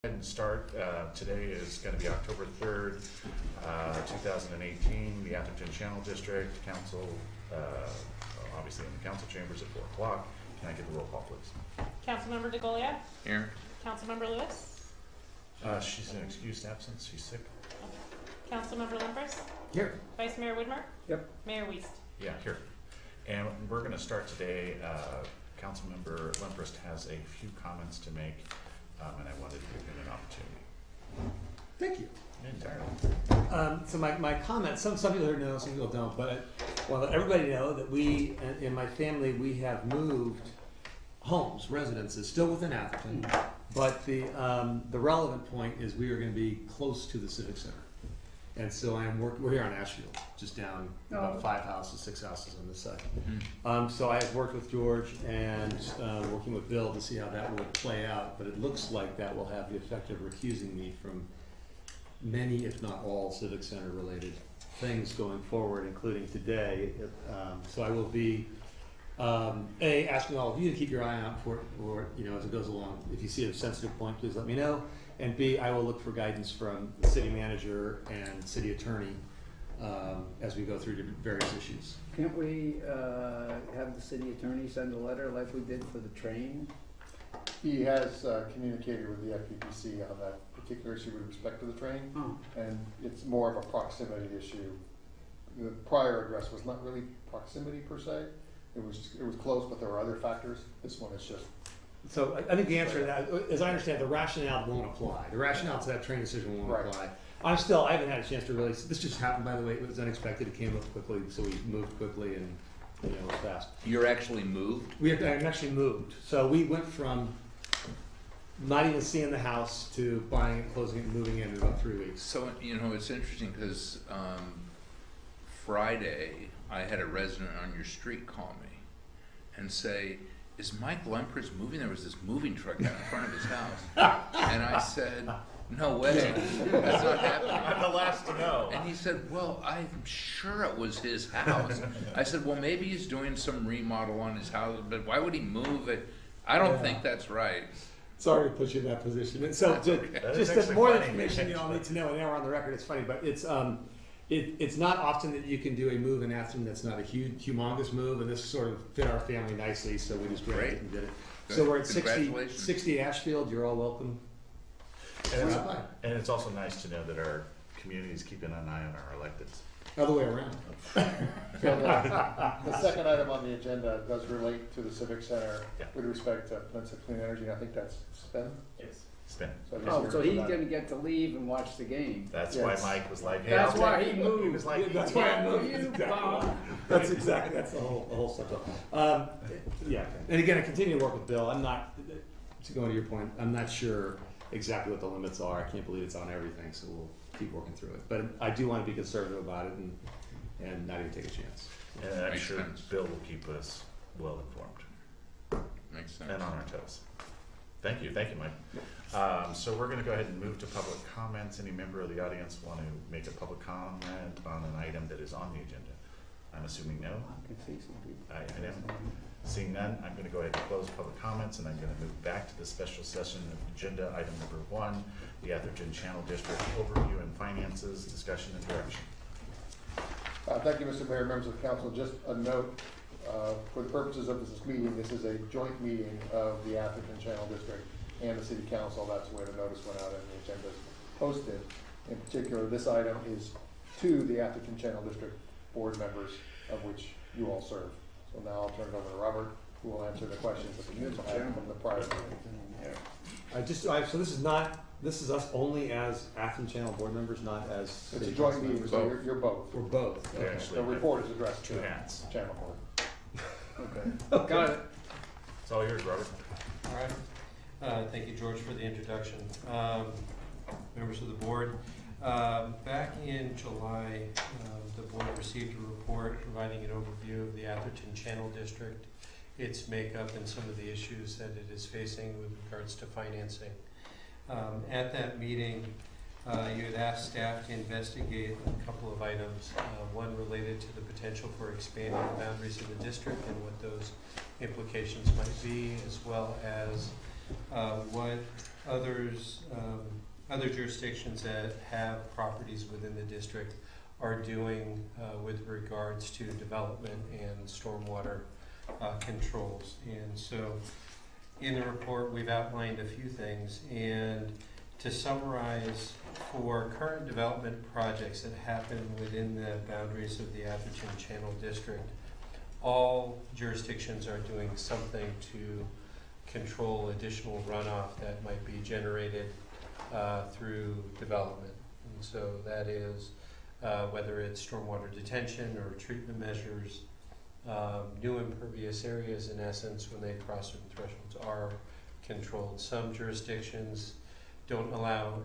And start. Today is going to be October 3rd, 2018. The Atherton Channel District Council, obviously in the council chambers at 4 o'clock. Can I get the roll call, please? Councilmember DeGolia? Here. Councilmember Lewis? She's in excused absence. She's sick. Councilmember Limpers? Here. Vice Mayor Widmer? Yep. Mayor Wiest? Yeah, here. And we're going to start today. Councilmember Limprest has a few comments to make, and I wanted to give him an opportunity. Thank you. Entirely. So my comments, some people here know, some people don't, but I want to let everybody know that we, in my family, we have moved homes, residences, still within Atherton, but the relevant point is we are going to be close to the Civic Center. And so we're here on Ashfield, just down about 5 houses, 6 houses on this side. So I have worked with George and working with Bill to see how that will play out, but it looks like that will have the effect of recusing me from many, if not all, Civic Center related things going forward, including today. So I will be asking all of you to keep your eye out for as it goes along. If you see a sensitive point, please let me know. And B, I will look for guidance from the city manager and city attorney as we go through different various issues. Can't we have the city attorney send a letter like we did for the train? He has communicated with the FPPC on that particular issue with respect to the train, and it's more of a proximity issue. The prior address was not really proximity per se. It was close, but there were other factors. This one is just. So I think the answer to that, as I understand, the rationale won't apply. The rationale to that train decision won't apply. I haven't had a chance to really, this just happened, by the way, it was unexpected, it came up quickly, so we moved quickly and it was fast. You're actually moved? I'm actually moved. So we went from not even seeing the house to buying it, closing it, and moving in about 3 weeks. So, it's interesting because Friday, I had a resident on your street call me and say, is Mike Lemprest moving? There was this moving truck out in front of his house. And I said, no way, that's not happening. I'm the last to know. And he said, well, I'm sure it was his house. I said, well, maybe he's doing some remodel on his house, but why would he move it? I don't think that's right. Sorry to put you in that position. And so just more information you all need to know, and now we're on the record, it's funny, but it's not often that you can do a move in Atherton that's not a huge, humongous move, and this sort of fit our family nicely, so we just grabbed it and did it. Good. So we're at 60 Ashfield, you're all welcome. And it's also nice to know that our community is keeping an eye on our electeds. Other way around. So the second item on the agenda does relate to the Civic Center with respect to clean energy, and I think that's spent. Yes. Spin. So he's gonna get to leave and watch the game. That's why Mike was like, hey, That's I'll why take he it. moved. He was like, That's why I moved. You That's the whole stuff. Yeah, and again, I continue to work with Bill. I'm not, to go to your point, I'm not sure exactly what the limits are. I can't believe it's on everything, so we'll keep working through it. But I do want to be conservative about it and not even take a chance. And I'm Makes sure sense. Bill will keep us well informed Makes sense. and on our toes. Thank you, Mike. So we're going to go ahead and move to public comments. Any member of the audience want to make a public comment on an item that is on the agenda? I'm assuming no. I can see some people. I am. Seeing none, I'm going to go ahead and close public comments, and I'm going to move back to the special session of agenda item number 1, the Atherton Channel District Overview and Finances, Discussion and Direction. Thank you, Mr. Mayor, members of the council. Just a note, for the purposes of this meeting, this is a joint meeting of the Atherton Channel District and the City Council. That's where the notice went out and the agenda is posted. In particular, this item is to the Atherton Channel District board members, of which you all serve. So now I'll turn it over to Robert, who will answer the questions that the youth had from the prior meeting. So this is us only as Atherton Channel board members, not as. It's a joint meeting, so you're both. We're both. We Okay. actually The have report is addressed to two hats. Channel board. Okay, got it. It's all yours, Robert. All right. Thank you, George, for the introduction. Members of the board, back in July, the board received a report providing an overview of the Atherton Channel District, its makeup, and some of the issues that it is facing with regards to financing. At that meeting, you had asked staff to investigate a couple of items, one related to the potential for expanding the boundaries of the district and what those implications might be, as well as what other jurisdictions that have properties within the district are doing with regards to development and stormwater controls. And so in the report, we've outlined a few things. And to summarize, for current development projects that happen within the boundaries of the Atherton Channel District, all jurisdictions are doing something to control additional runoff that might be generated through development. And so that is whether it's stormwater detention or treatment measures, new impervious areas, in essence, when they cross certain thresholds, are controlled. Some jurisdictions don't allow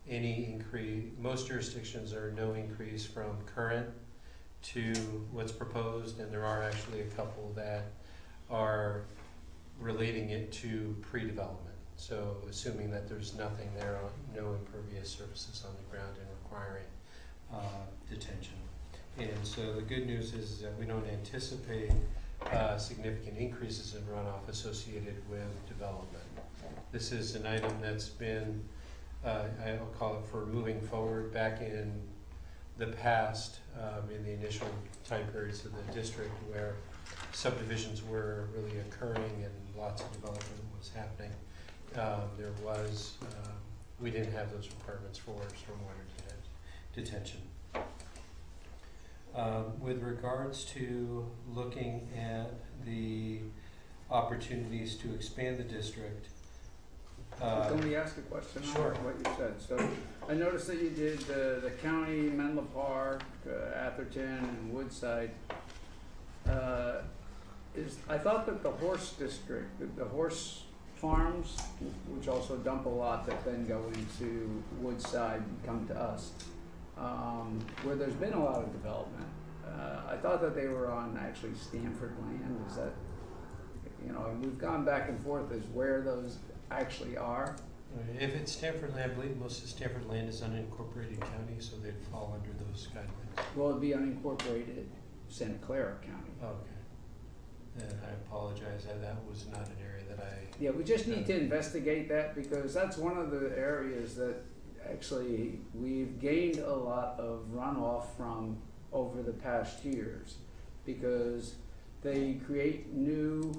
any increase. Most jurisdictions are no increase from current to what's proposed, and there are actually a couple that are relating it to pre-development. So assuming that there's nothing there, no impervious surfaces on the ground, and requiring detention. And so the good news is that we don't anticipate significant increases in runoff associated with development. This is an item that's been, I'll call it for moving forward. Back in the past, in the initial time periods of the district where subdivisions were really occurring and lots of development was happening, we didn't have those requirements for stormwater detention. With regards to looking at the opportunities to expand the district, Can we ask a question on Sure. what you said? So I noticed that you did the county, Menlo Park, Atherton, and Woodside. I thought that the horse district, the horse farms, which also dump a lot that then go into Woodside and come to us, where there's been a lot of development. I thought that they were on actually Stanford land. Is that, and we've gone back and forth as where those actually are. if it's Stanford land, I believe most of Stanford land is unincorporated county, so they'd fall under those guidelines. Well, it'd be unincorporated Santa Clara County. Okay. And I apologize, that was not an area that I. Yeah, we just need to investigate that, because that's one of the areas that actually we've gained a lot of runoff from over the past years, because they create new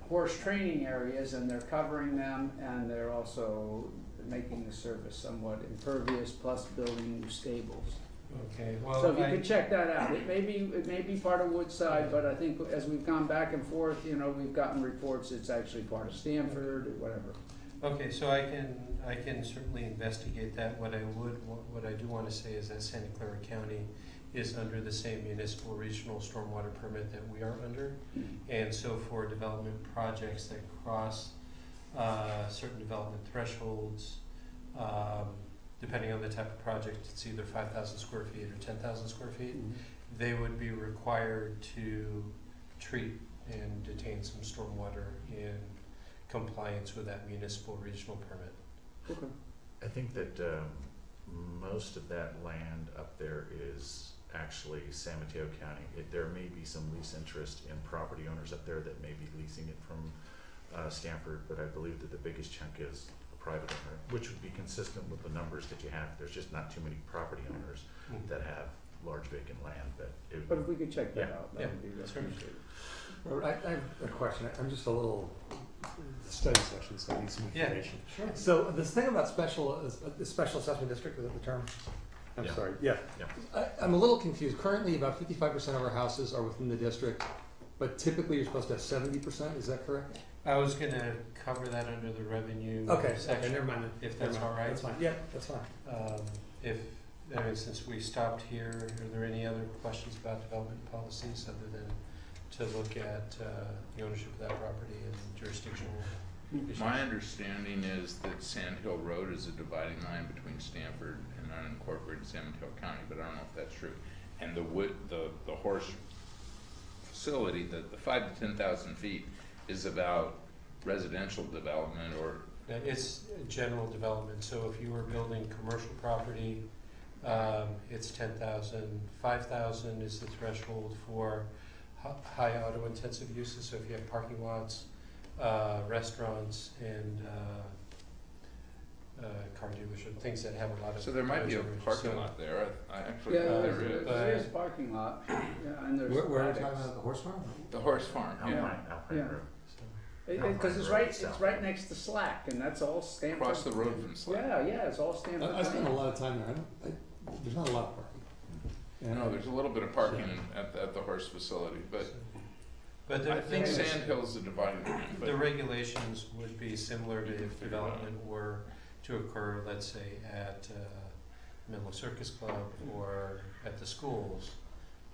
horse training areas, and they're covering them, and they're also making the surface somewhat impervious, plus building new stables. Okay, well, So if you could check that out, it may be part of Woodside, but I think as we've gone back and forth, we've gotten reports it's actually part of Stanford or whatever. Okay, so I can certainly investigate that. What I do want to say is that Santa Clara County is under the same municipal regional stormwater permit that we are under. And so for development projects that cross certain development thresholds, depending on the type of project, it's either 5,000 square feet or 10,000 square feet, they would be required to treat and detain some stormwater in compliance with that municipal regional permit. Okay. I think that most of that land up there is actually San Mateo County. There may be some lease interest in property owners up there that may be leasing it from Stanford, but I believe that the biggest chunk is a private owner, which would be consistent with the numbers that you have. There's just not too many property owners that have large vacant land. But if we could check that Yeah, out, yeah, that would be really certainly. appreciated. Robert, I have a question. I'm just a little study session, so I need some Yeah. information. Sure. So this thing about special assessment district, is that the term? I'm Yeah. sorry, yeah. I'm a little confused. Currently, about 55% of our houses are within the district, but typically you're supposed to have 70%, is that correct? I was gonna cover that under the revenue Okay, section. never mind then. If that's Never mind. all right. That's fine, yeah, that's fine. Since we stopped here, are there any other questions about development policies other than to look at the ownership of that property and jurisdictional issues? My understanding is that Sand Hill Road is a dividing line between Stanford and unincorporated San Mateo County, but I don't know if that's true. And the horse facility, the 5,000 to 10,000 feet is about residential development or. It's general development, so if you were building commercial property, it's 10,000. 5,000 is the threshold for high auto intensive uses, so if you have parking lots, restaurants and car dealership, things that have a lot of. So there might be a customers. parking So- lot there, I actually, Yeah, think there there is. there is parking lot, yeah, and there's. Where are you attics. talking about, the horse farm? The horse farm, yeah, Alpine Yeah. Road. Because it's right next to Slack, and that's all Stanford. across the road from Slack. Yeah, it's all Stanford. I spend a Lane. lot of time there, there's not a lot of parking. And No, there's a little bit of parking at the horse facility, but But the I think thing is, Sand Hill's the dividing line, the but regulations would be similar to You can if figure it out. development were to occur, let's say, at Menlo Circus Club or at the schools.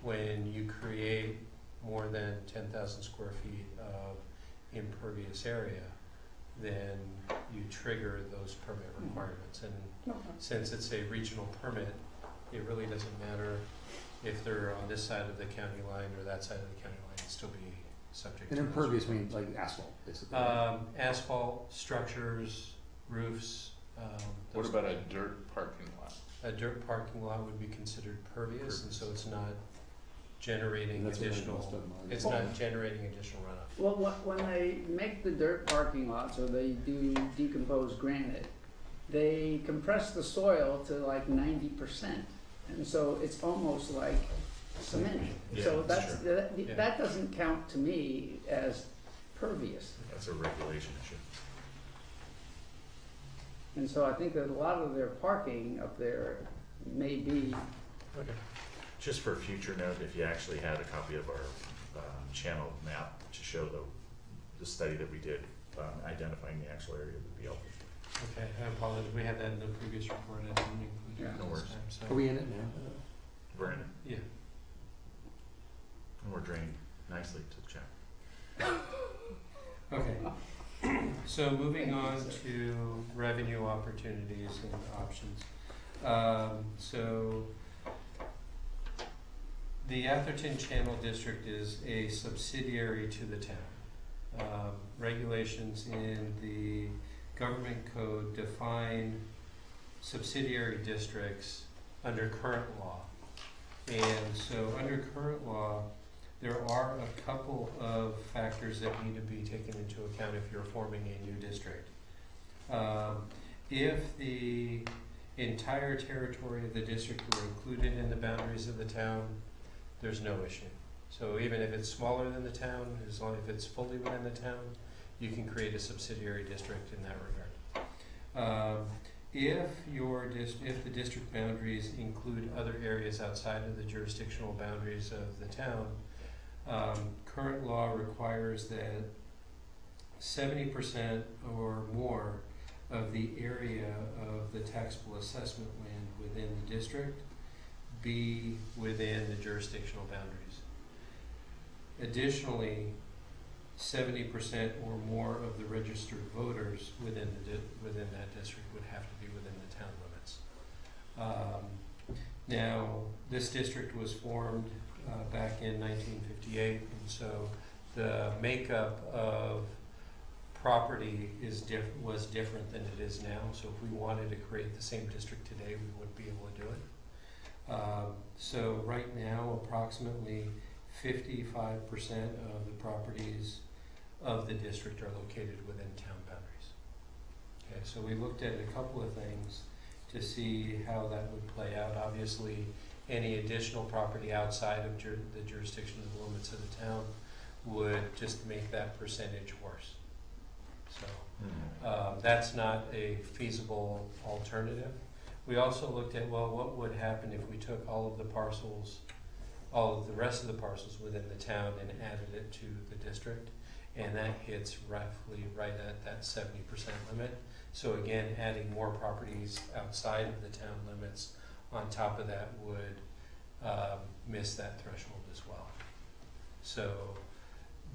When you create more than 10,000 square feet of impervious area, then you trigger those permit requirements. And Okay. since it's a regional permit, it really doesn't matter if they're on this side of the county line or that side of the county line, it'd still be subject to And those impervious means requirements. like asphalt, basically. right? Asphalt, structures, roofs. what those- about a dirt parking lot? A dirt parking lot would be considered pervious, and so it's not generating That's what most additional, of them are. it's not generating additional runoff. Well, when they make the dirt parking lots or they do decompose granite, they compress the soil to like 90%, and so it's almost like cement. Yeah, So that's that's, true. that, that doesn't count to me as pervious. That's a regulation issue. And so I think that a lot of their parking up there may be, Okay. Just for a future note, if you actually had a copy of our channel map to show the study that we did, identifying the actual area would be helpful. Okay, I apologize, we had that in the previous report, I didn't include Yeah. it No this worries. time, so. Are we in it now? We're in it, Yeah, and we're draining nicely to the chat. okay. So moving on to revenue opportunities and options. So the Atherton Channel District is a subsidiary to the town. Regulations in the government code define subsidiary districts under current law. And so under current law, there are a couple of factors that need to be taken into account if you're forming a new district. If the entire territory of the district were included in the boundaries of the town, there's no issue. So even if it's smaller than the town, as long as it's fully within the town, you can create a subsidiary district in that regard. If the district boundaries include other areas outside of the jurisdictional boundaries of the town, current law requires that 70% or more of the area of the taxable assessment land within the district be within the jurisdictional boundaries. Additionally, 70% or more of the registered voters within that district would have to be within the town limits. Now, this district was formed back in 1958, and so the makeup of property was different than it is now. So if we wanted to create the same district today, we wouldn't be able to do it. So right now, approximately 55% of the properties of the district are located within town boundaries. Okay, so we looked at a couple of things to see how that would play out. Obviously, any additional property outside of the jurisdiction of the limits of the town would just make that percentage worse. So that's not a feasible alternative. We also looked at, well, what would happen if we took all of the rest of the parcels within the town and added it to the district? And that hits roughly right at that 70% limit. So again, adding more properties outside of the town limits on top of that would miss that threshold as well. So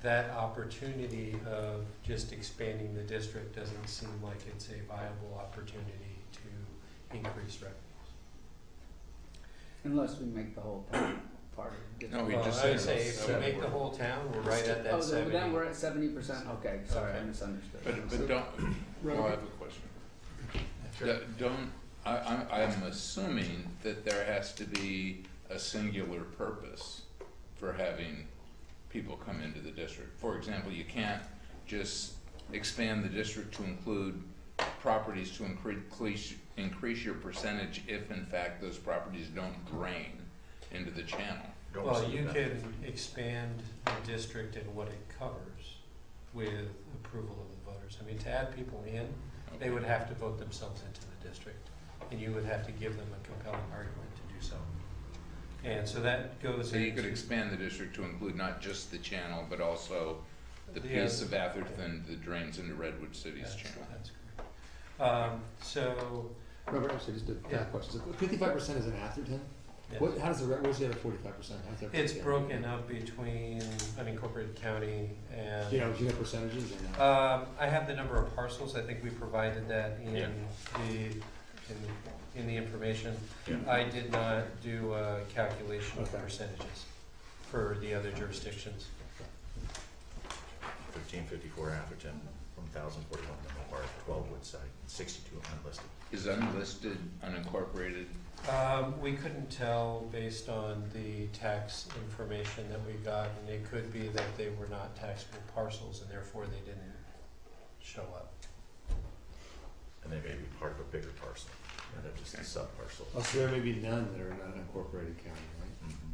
that opportunity of just expanding the district doesn't seem like it's a viable opportunity to increase revenues. unless we make the whole town part of the No, district. we Well, just I would said say if we seven. make the whole town, we're right at that Oh, then 70. we're at 70%, okay, sorry, I Okay. misunderstood. But don't, well, I have a question. I'm assuming that there has to be a singular purpose for having people come into the district. For example, you can't just expand the district to include properties to increase your percentage if in fact those properties don't drain into the channel. Don't Well, see you that. can expand the district and what it covers with approval of the voters. I mean, to add people in, they would have to vote themselves into the district, and you would have to give them a compelling argument to do so. And so that goes So you could into- expand the district to include not just the channel, but also the piece of Atherton that drains into Redwood City's That's channel. correct. So, Robert, actually, just a Yeah. question. 55% is in Atherton? yeah. What, how does the, where's the other 45%? How's that It's broken broken up between unincorporated county and. Do you know percentages or no? I have the number of parcels, I think we provided that Yeah. in the information. Yeah. I did not do a calculation of Okay. percentages for the other jurisdictions. 1354 Atherton, 1041 Menlo Park, 12 Woodside, 62 unlisted. Is unlisted, unincorporated, We couldn't tell based on the tax information that we got, and it could be that they were not taxable parcels and therefore they didn't show up. And they may be part of a bigger parcel, and they're just a sub-parcel. Oh, so there may be none that are in an unincorporated county, right? Mhm.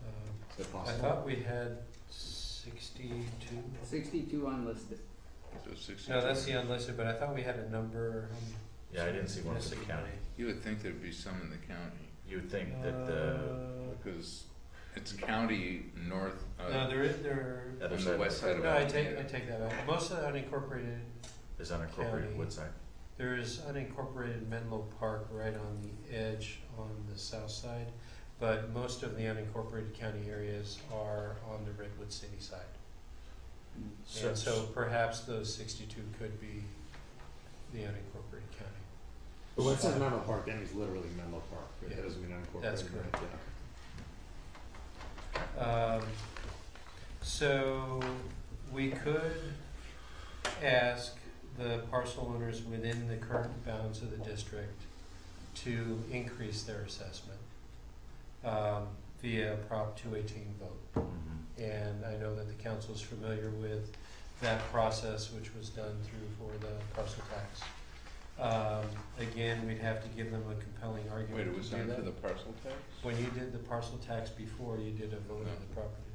Uh, Is that I possible? thought we had 62. 62 unlisted. so 62? No, that's the unlisted, but I thought we had a number. Yeah, I didn't see one for the county. You would think there'd be some in the county, You would think that the because it's county north, No, there is, there, other on side the of west side of no, I Alameda. take that back. Most of the unincorporated, is unincorporated County. Woodside. there is unincorporated Menlo Park right on the edge on the south side, but most of the unincorporated county areas are on the Redwood City side. And so perhaps those 62 could be the unincorporated county. But when it says Menlo Park, that means literally Menlo Park. Right? Yeah. That doesn't mean unincorporated. That's right? correct. Yeah. So we could ask the parcel owners within the current bounds of the district to increase their assessment via Prop 218 vote. Mhm. And I know that the council is familiar with that process, which was done through for the parcel tax. Again, we'd have to give them a compelling Wait, argument it was to do done for that. the parcel tax? When you did the parcel tax before, you did a vote of the property.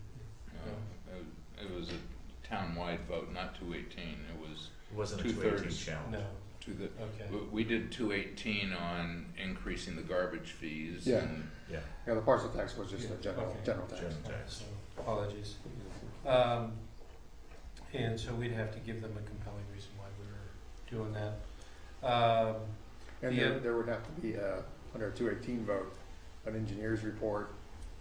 No, it was a town-wide vote, not 218, it was It wasn't a 218 2/3. challenge. No, to the, okay. we did 218 on increasing the garbage fees Yeah. and Yeah. Yeah, the parcel tax was just a general, Okay. general tax. General Okay, tax. so apologies. And so we'd have to give them a compelling reason why we were doing that. And Yeah. there would have to be, under a 218 vote, an engineer's report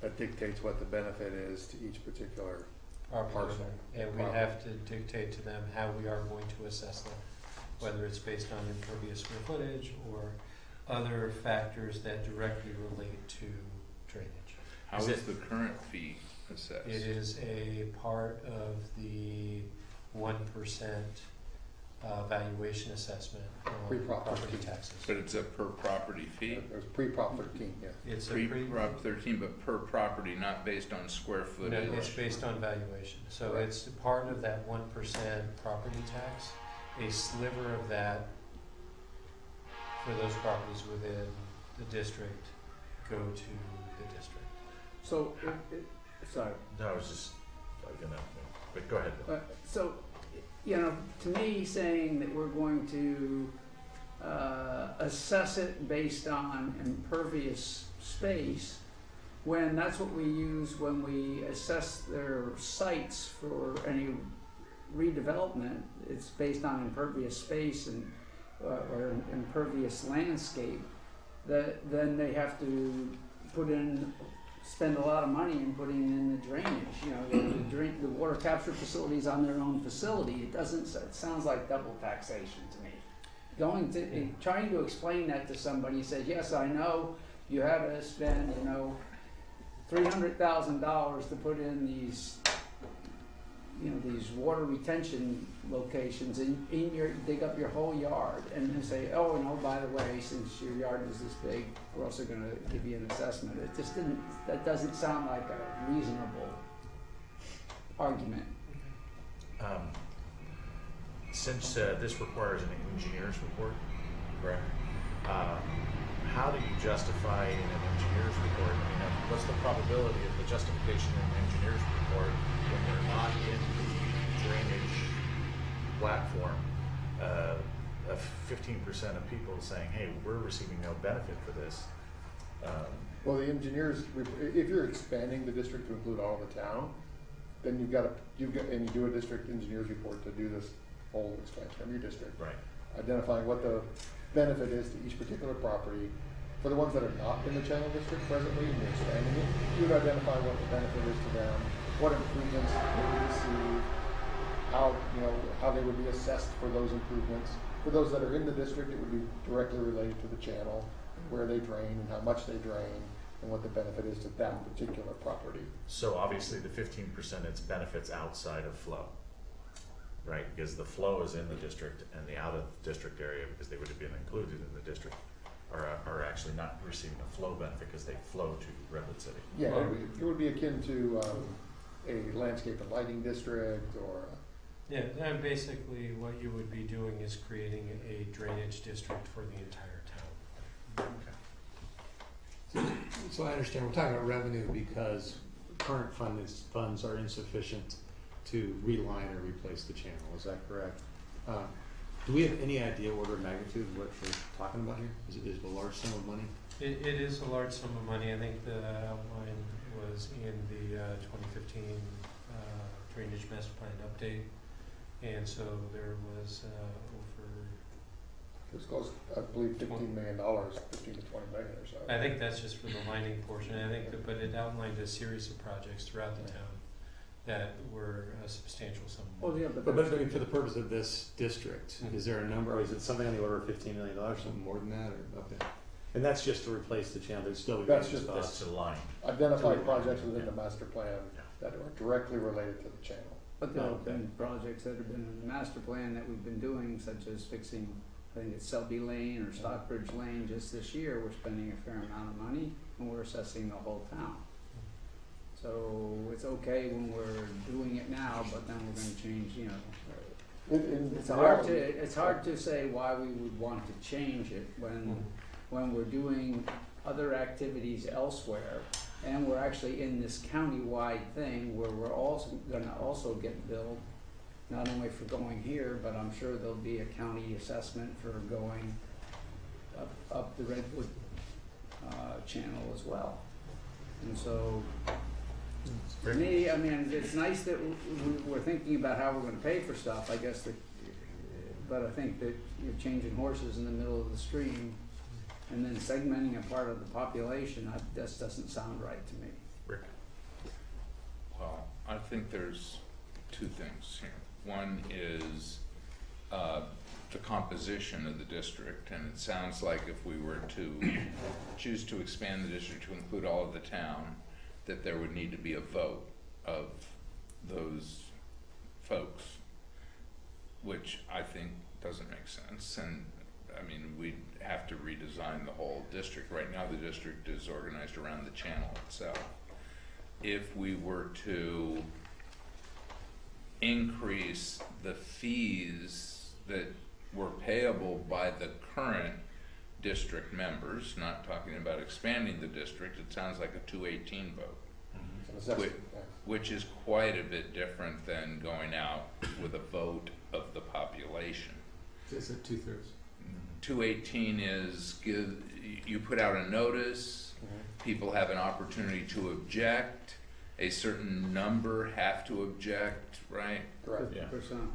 that dictates what the benefit is to each particular. Property Parcel. owner, and we'd have to dictate to them how we are going to assess them, whether it's based on impervious square footage or other factors that directly relate to drainage. how Is is it- the current fee assessed? It is a part of the 1% valuation assessment on Pre-Prop property 13. taxes. But it's a per property fee? It was pre-Prop 13, yeah. It's a pre, Pre-Prop 13, but per property, not based on square no, footage? it's based on valuation. So Right. it's part of that 1% property tax. A sliver of that for those properties within the district go to the district. So, sorry. No, I was just, but go ahead, Bill. So, to me, saying that we're going to assess it based on impervious space, when that's what we use when we assess their sites for any redevelopment, it's based on impervious space and or impervious landscape, then they have to spend a lot of money in putting in the drainage. The water capture facilities on their own facility. It sounds like double taxation to me. Trying to explain that to somebody says, yes, I know you had to spend, $300,000 to put in these water retention locations and dig up your whole yard and then say, oh, by the way, since your yard is this big, we're also gonna give you an assessment. That doesn't sound like a reasonable argument. since this requires an engineer's report, correct? How do you justify in an engineer's report, I mean, what's the probability of the justification in an engineer's report when they're not in the drainage platform? Of 15% of people saying, hey, we're receiving no benefit for this. Well, the engineers, if you're expanding the district to include all of the town, then and you do a district engineers report to do this whole expansion of your district. Right. Identifying what the benefit is to each particular property. For the ones that are not in the channel district presently and you're expanding it, you would identify what the benefit is to them, what improvements they would receive, how they would be assessed for those improvements. For those that are in the district, it would be directly related to the channel, where they drain and how much they drain, and what the benefit is to that particular property. So obviously the 15%, it's benefits outside of flow, right? Because the flow is in the district and the out of district area, because they would have been included in the district, are actually not receiving a flow benefit because they flow to Redwood City. Yeah, it would be akin to a landscape and lighting district or. Yeah, and basically what you would be doing is creating a drainage district for the entire town. So I understand, we're talking about revenue because current funds are insufficient to reline or replace the channel, is that correct? Do we have any idea order of magnitude of what we're talking about here? Is it a large sum of money? It is a large sum of money. I think the outline was in the 2015 drainage master plan update. And so there was over. It was close, I believe, $15 million, 15 to 20 million or so. I think that's just for the lining portion. I think, but it outlined a series of projects throughout the town that were a substantial sum. Of money. Well, yeah, But I mean, for the purpose of this district, is there a number, or is it something on the order of $15 million, something more than that, or okay? And that's just to replace the channel, there's still. That's just That's the line. Identify projects within the master plan that are directly related to the channel. But there have Okay. been projects that have been in the master plan that we've been doing, such as fixing, I think it's Selby Lane or Stockbridge Lane. Just this year, we're spending a fair amount of money and we're assessing the whole town. So it's okay when we're doing it now, but then we're gonna change, it's hard to say why we would want to change it when we're doing other activities elsewhere. And we're actually in this county-wide thing where we're also gonna also get billed, not only for going here, but I'm sure there'll be a county assessment for going up the Redwood channel as well. And so, to me, I mean, it's nice that we're thinking about how we're gonna pay for stuff, I guess, but I think that you're changing horses in the middle of the stream and then segmenting a part of the population, that doesn't sound right to me. Rick? Well, I think there's two things here. One is the composition of the district, and it sounds like if we were to choose to expand the district to include all of the town, that there would need to be a vote of those folks, which I think doesn't make sense. And I mean, we'd have to redesign the whole district. Right now, the district is organized around the channel itself. If we were to increase the fees that were payable by the current district members, not talking about expanding the district, it sounds like a 218 vote, It's an assessment, which is quite a bit different than going out with a vote of the population. Is it 2/3? 218 is you put out a notice, people have an opportunity to object, a certain number have to object, right? Correct. 50%.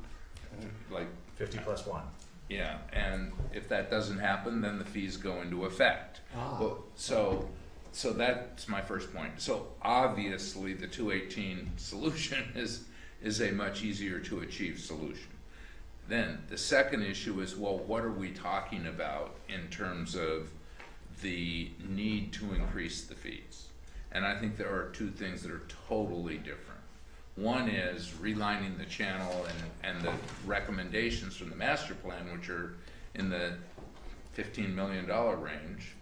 Like 50 plus 1. Yeah, and if that doesn't happen, then the fees go into effect. Well, so that's my first point. So obviously the 218 solution is a much easier to achieve solution. Then the second issue is, well, what are we talking about in terms of the need to increase the fees? And I think there are two things that are totally different. One is relining the channel and the recommendations from the master plan, which are in the $15 million range.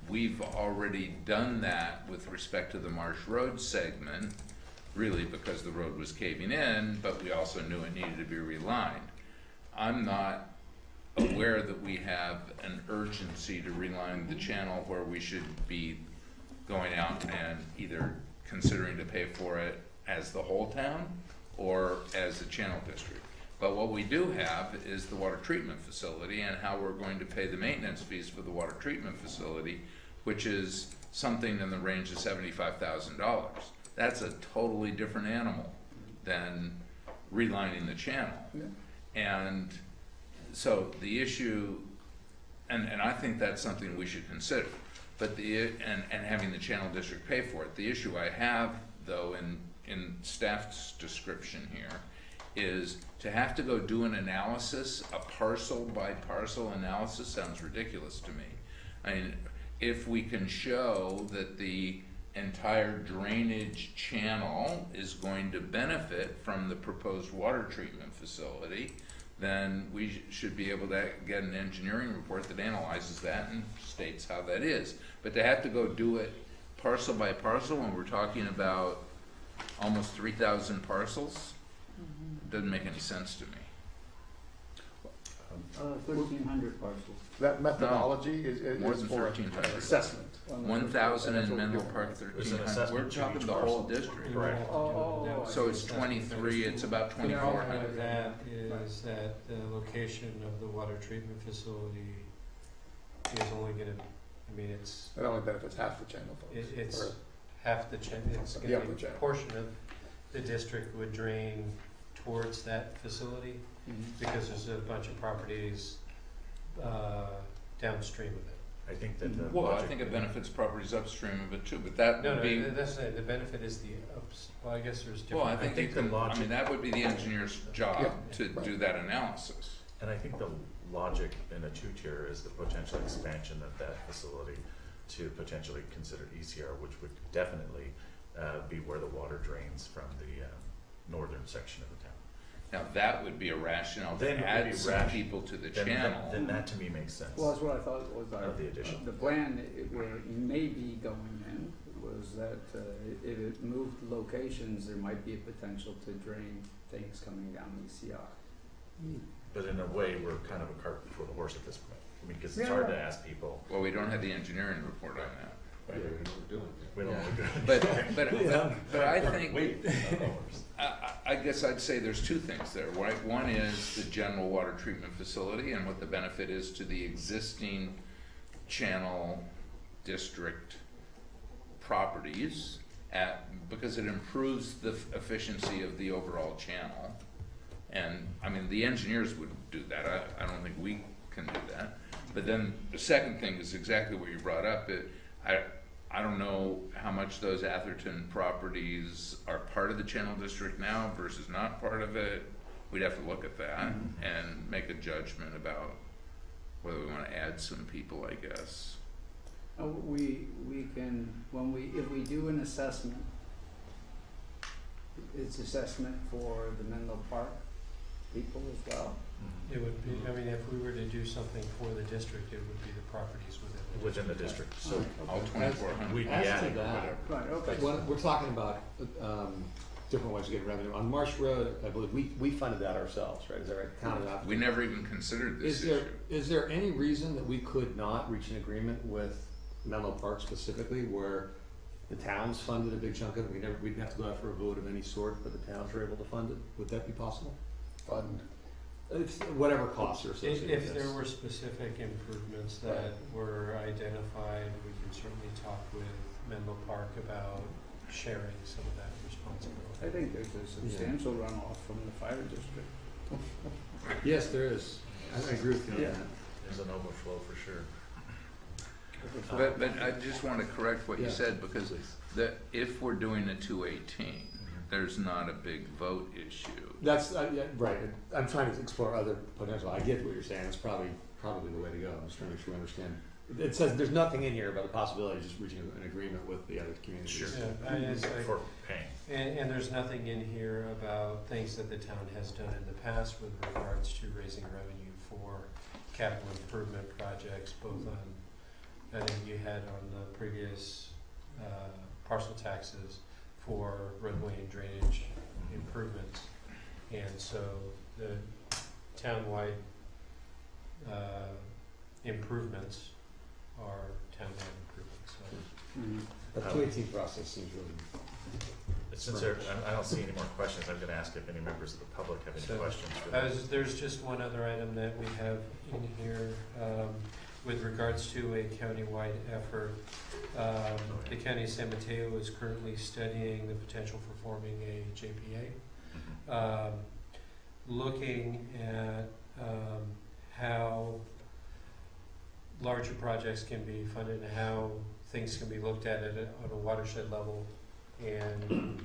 We've already done that with respect to the Marsh Road segment, really because the road was caving in, but we also knew it needed to be relined. I'm not aware that we have an urgency to reline the channel where we should be going out and either considering to pay for it as the whole town or as the channel district. But what we do have is the water treatment facility and how we're going to pay the maintenance fees for the water treatment facility, which is something in the range of $75,000. That's a totally different animal than relining the channel. And so the issue, and I think that's something we should consider, but and having the channel district pay for it. The issue I have, though, in staff's description here, is to have to go do an analysis, a parcel by parcel analysis sounds ridiculous to me. I mean, if we can show that the entire drainage channel is going to benefit from the proposed water treatment facility, then we should be able to get an engineering report that analyzes that and states how that is. But to have to go do it parcel by parcel when we're talking about almost 3,000 parcels, doesn't make any sense to me. 1,300 parcels. That methodology is More than for 1,300. assessment. 1,000 in Menlo Park, It's an 1,300. assessment We're to talking each the whole parcel. district. Correct. So it's 23, it's about The problem 2,400. with that is that the location of the water treatment facility is only gonna, I mean, it's, It only benefits half the channel folks. it's Or- half the, it's The gonna upper be, a channel. portion of the district would drain towards that facility because there's a bunch of properties downstream of it. I think that the Well, I logic. think it benefits properties upstream of it too, but that No, would be, no, that's not, the benefit is the ups, well, I guess there's different. well, I think think you the can, I logic- mean, that would be the engineer's job Yeah, to right. do that analysis. And I think the logic in a two-tier is the potential expansion of that facility to potentially consider ECR, which would definitely be where the water drains from the northern section of the town. Now, that would be a rationale Then it to would add be some rational. people to the Then channel. then that to me makes sense. Well, that's what I thought was Of the addition. the plan, where it may be going in, was that if it moved locations, there might be a potential to drain things coming down ECR. But in a way, we're kind of a cart before the horse at this point. I mean, because it's Yeah. hard to ask people. Well, we don't have the engineering report on that. Right? We don't want to go. But I think, Wait. I guess I'd say there's two things there, right? One is the general water treatment facility and what the benefit is to the existing channel district properties because it improves the efficiency of the overall channel. And, I mean, the engineers would do that. I don't think we can do that. But then the second thing is exactly what you brought up. I don't know how much those Atherton properties are part of the channel district now versus not part of it. We'd have to look at that and make a judgment about whether we want to add some people, I guess. We can, if we do an assessment, it's assessment for the Menlo Park people as well. It would be, I mean, if we were to do something for the district, it would be the properties Within the district. So All 2,400. we'd be As to adding that- whatever. Right, okay. When we're talking about different ways of getting revenue. On Marsh Road, I believe we funded that ourselves, right? Is that right? Town of Atherton. We never even considered this Is there, issue. is there any reason that we could not reach an agreement with Menlo Park specifically where the towns funded a big chunk of it? We didn't have to go out for a vote of any sort, but the towns were able to fund it? Would that be possible? Fund. It's whatever costs are associated with If this. there were specific improvements that were identified, we can certainly talk with Menlo Park about sharing some of that I responsibility. think there's a substantial runoff from the fire district. Yes, there is. I agree with you on Yeah. that. There's an overflow for sure. But I just want to correct what you Yeah. said because if we're doing a 218, there's not a big vote issue. That's, yeah, right. I'm trying to explore other potential. I get what you're saying. It's probably the way to go. I'm just trying to make sure we understand. It says there's nothing in here about the possibility of just reaching an agreement with the other communities. Sure. Yeah, it's like- For paying. And there's nothing in here about things that the town has done in the past with regards to raising revenue for capital improvement projects, both on, I think you had on the previous parcel taxes for roadway and drainage improvements. And so the townwide improvements are townwide improvements, so. Mhm. The 218 process seems really. Since I don't see any more questions, I'm gonna ask if any members of the public have any So, questions for them. There's just one other item that we have in here, with regards to a countywide effort. The County of San Mateo is currently studying the potential for forming a JPA. Mhm. Looking at, how larger projects can be funded and how things can be looked at on a watershed level and,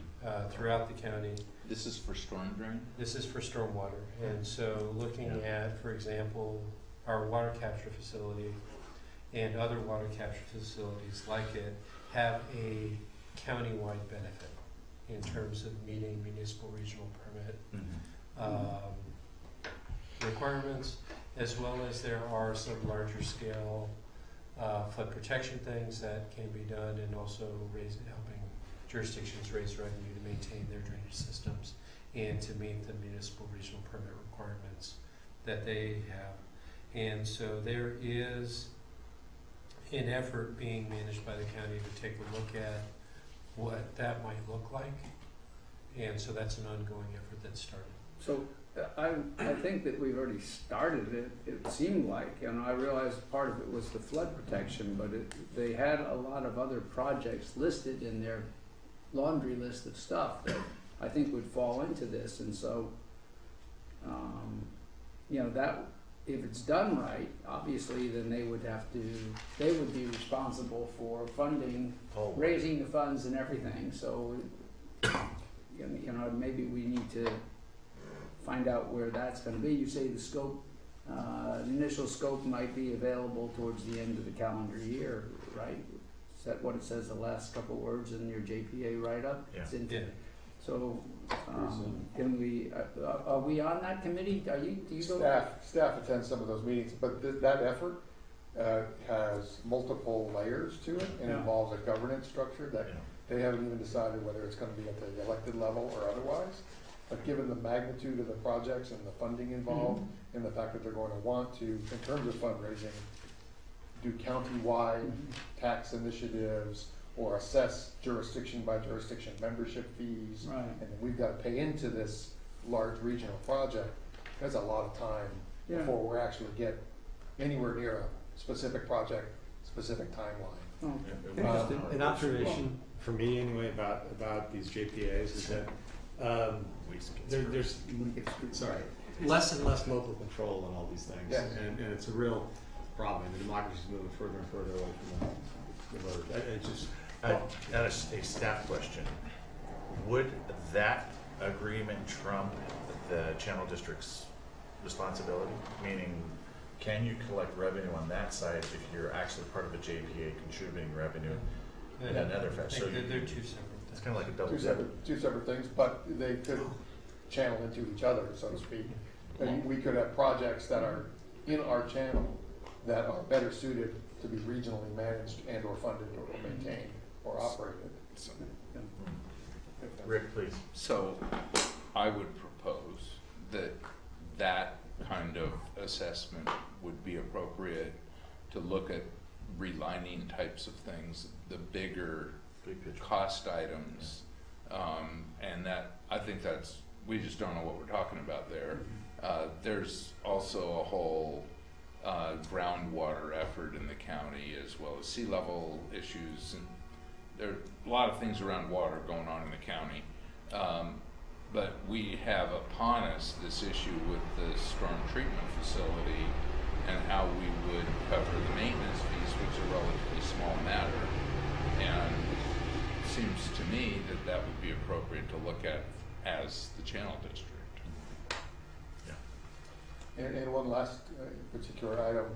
throughout the county. This is for storm drain? This is for stormwater, and so looking at, for example, our water capture facility and other water capture facilities like it have a countywide benefit in terms of meeting municipal regional permit Mhm. requirements, as well as there are some larger scale flood protection things that can be done, and also helping jurisdictions raise revenue to maintain their drainage systems and to meet the municipal regional permit requirements that they have. And so there is an effort being managed by the county to take a look at what that might look like. And so that's an ongoing effort that started. So I think that we've already started it, it seemed like, and I realized part of it was the flood protection, but they had a lot of other projects listed in their laundry list of stuff that I think would fall into this, and so, that, if it's done right, obviously, then they would be responsible for funding, Oh, raising the funds and everything, so, maybe we need to find out where that's gonna be. You say the scope, the initial scope might be available towards the end of the calendar year, right? Is that what it says, the last couple words in your JPA write-up? Yeah. It's in- Yeah. So, can we, are we on that committee? Do you go? Staff attends some of those meetings, but that effort has multiple layers to it and Yeah. involves a governance structure that Yeah. they haven't even decided whether it's gonna be at the elected level or otherwise. But given the magnitude of the projects and the funding involved, and the fact that they're going to want to, in terms of fundraising, do countywide tax initiatives or assess jurisdiction by jurisdiction membership fees, Right, and then we've got to pay into this large regional project, that's a lot of time yeah, before we actually get anywhere near a specific project, specific timeline. oh, Interesting. An observation for me anyway about these JPAs is that there's sorry, less and less local control on all these things, Yes. and it's a real problem. And the democracy is moving further and further away from the vote. It's just A staff question. Would that agreement trump the channel district's responsibility? Meaning, can you collect revenue on that side if you're actually part of a JPA contributing revenue in another fashion? So They're two separate it's things. kind of like a double Two dip. separate things, but they could channel into each other, so to speak. And we could have projects that are in our channel that are better suited to be regionally managed and or funded or maintained or operated. Rick, please. So I would propose that that kind of assessment would be appropriate to look at relining types of things, the bigger Big picture. cost items. And that, I think we just don't know what we're talking about there. There's also a whole groundwater effort in the county, as well as sea level issues, and there are a lot of things around water going on in the county. But we have upon us this issue with the storm treatment facility and how we would cover the maintenance fees, which are a relatively small matter. And it seems to me that that would be appropriate to look at as the channel district. And one last particular item,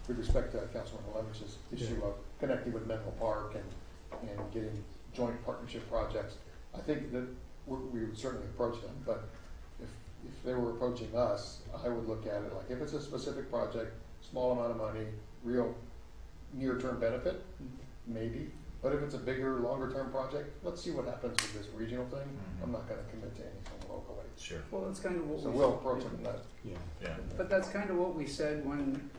with respect to Councilmember Lembers' issue of connecting with Menlo Park and getting joint partnership projects. I think that we would certainly approach them, but if they were approaching us, I would look at it like, if it's a specific project, small amount of money, real near-term benefit, maybe. But if it's a bigger, longer-term project, let's see what happens with this regional thing. Mhm. I'm not gonna commit to anything locally. Sure, Well, that's kind of what we. So we'll approach it in that. Yeah. yeah. But that's kind of what we said when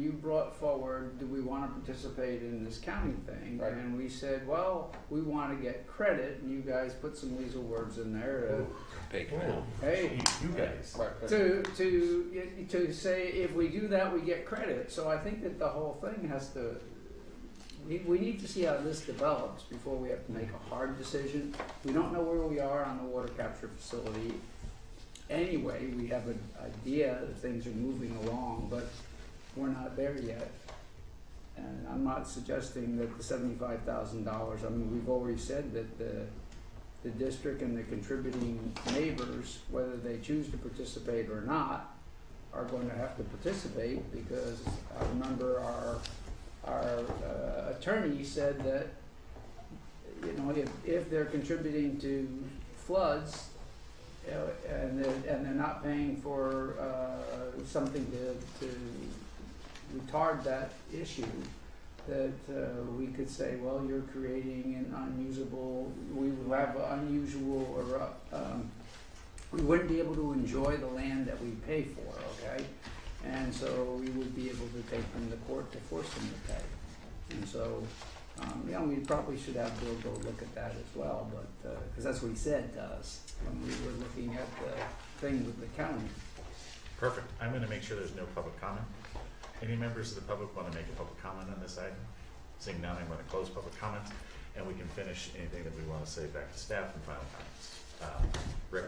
you brought forward, do we want to participate in this county thing? Right. And we said, well, we want to get credit, and you guys put some weasel words in there. Big Oh, Hey. gee, you guys. Right. To say if we do that, we get credit. So I think that the whole thing has to, we need to see how this develops before we have to make a hard decision. We don't know where we are on the water capture facility. Anyway, we have an idea that things are moving along, but we're not there yet. And I'm not suggesting that the $75,000, I mean, we've already said that the district and the contributing neighbors, whether they choose to participate or not, are going to have to participate, because I remember our attorney said that, you know, if they're contributing to floods, and they're not paying for something to retard that issue, that we could say, well, you're creating an unusable, we would have unusual, or we wouldn't be able to enjoy the land that we pay for, okay? And so we would be able to take them to court to force them to pay. And so, you know, we probably should have Bill go look at that as well, but, because that's what he said to us when we were looking at the thing with the county. Perfect. I'm gonna make sure there's no public comment. Any members of the public want to make a public comment on this item? Seeing none, I'm going to close public comments, and we can finish anything that we want to say back to staff and final comments. Rick?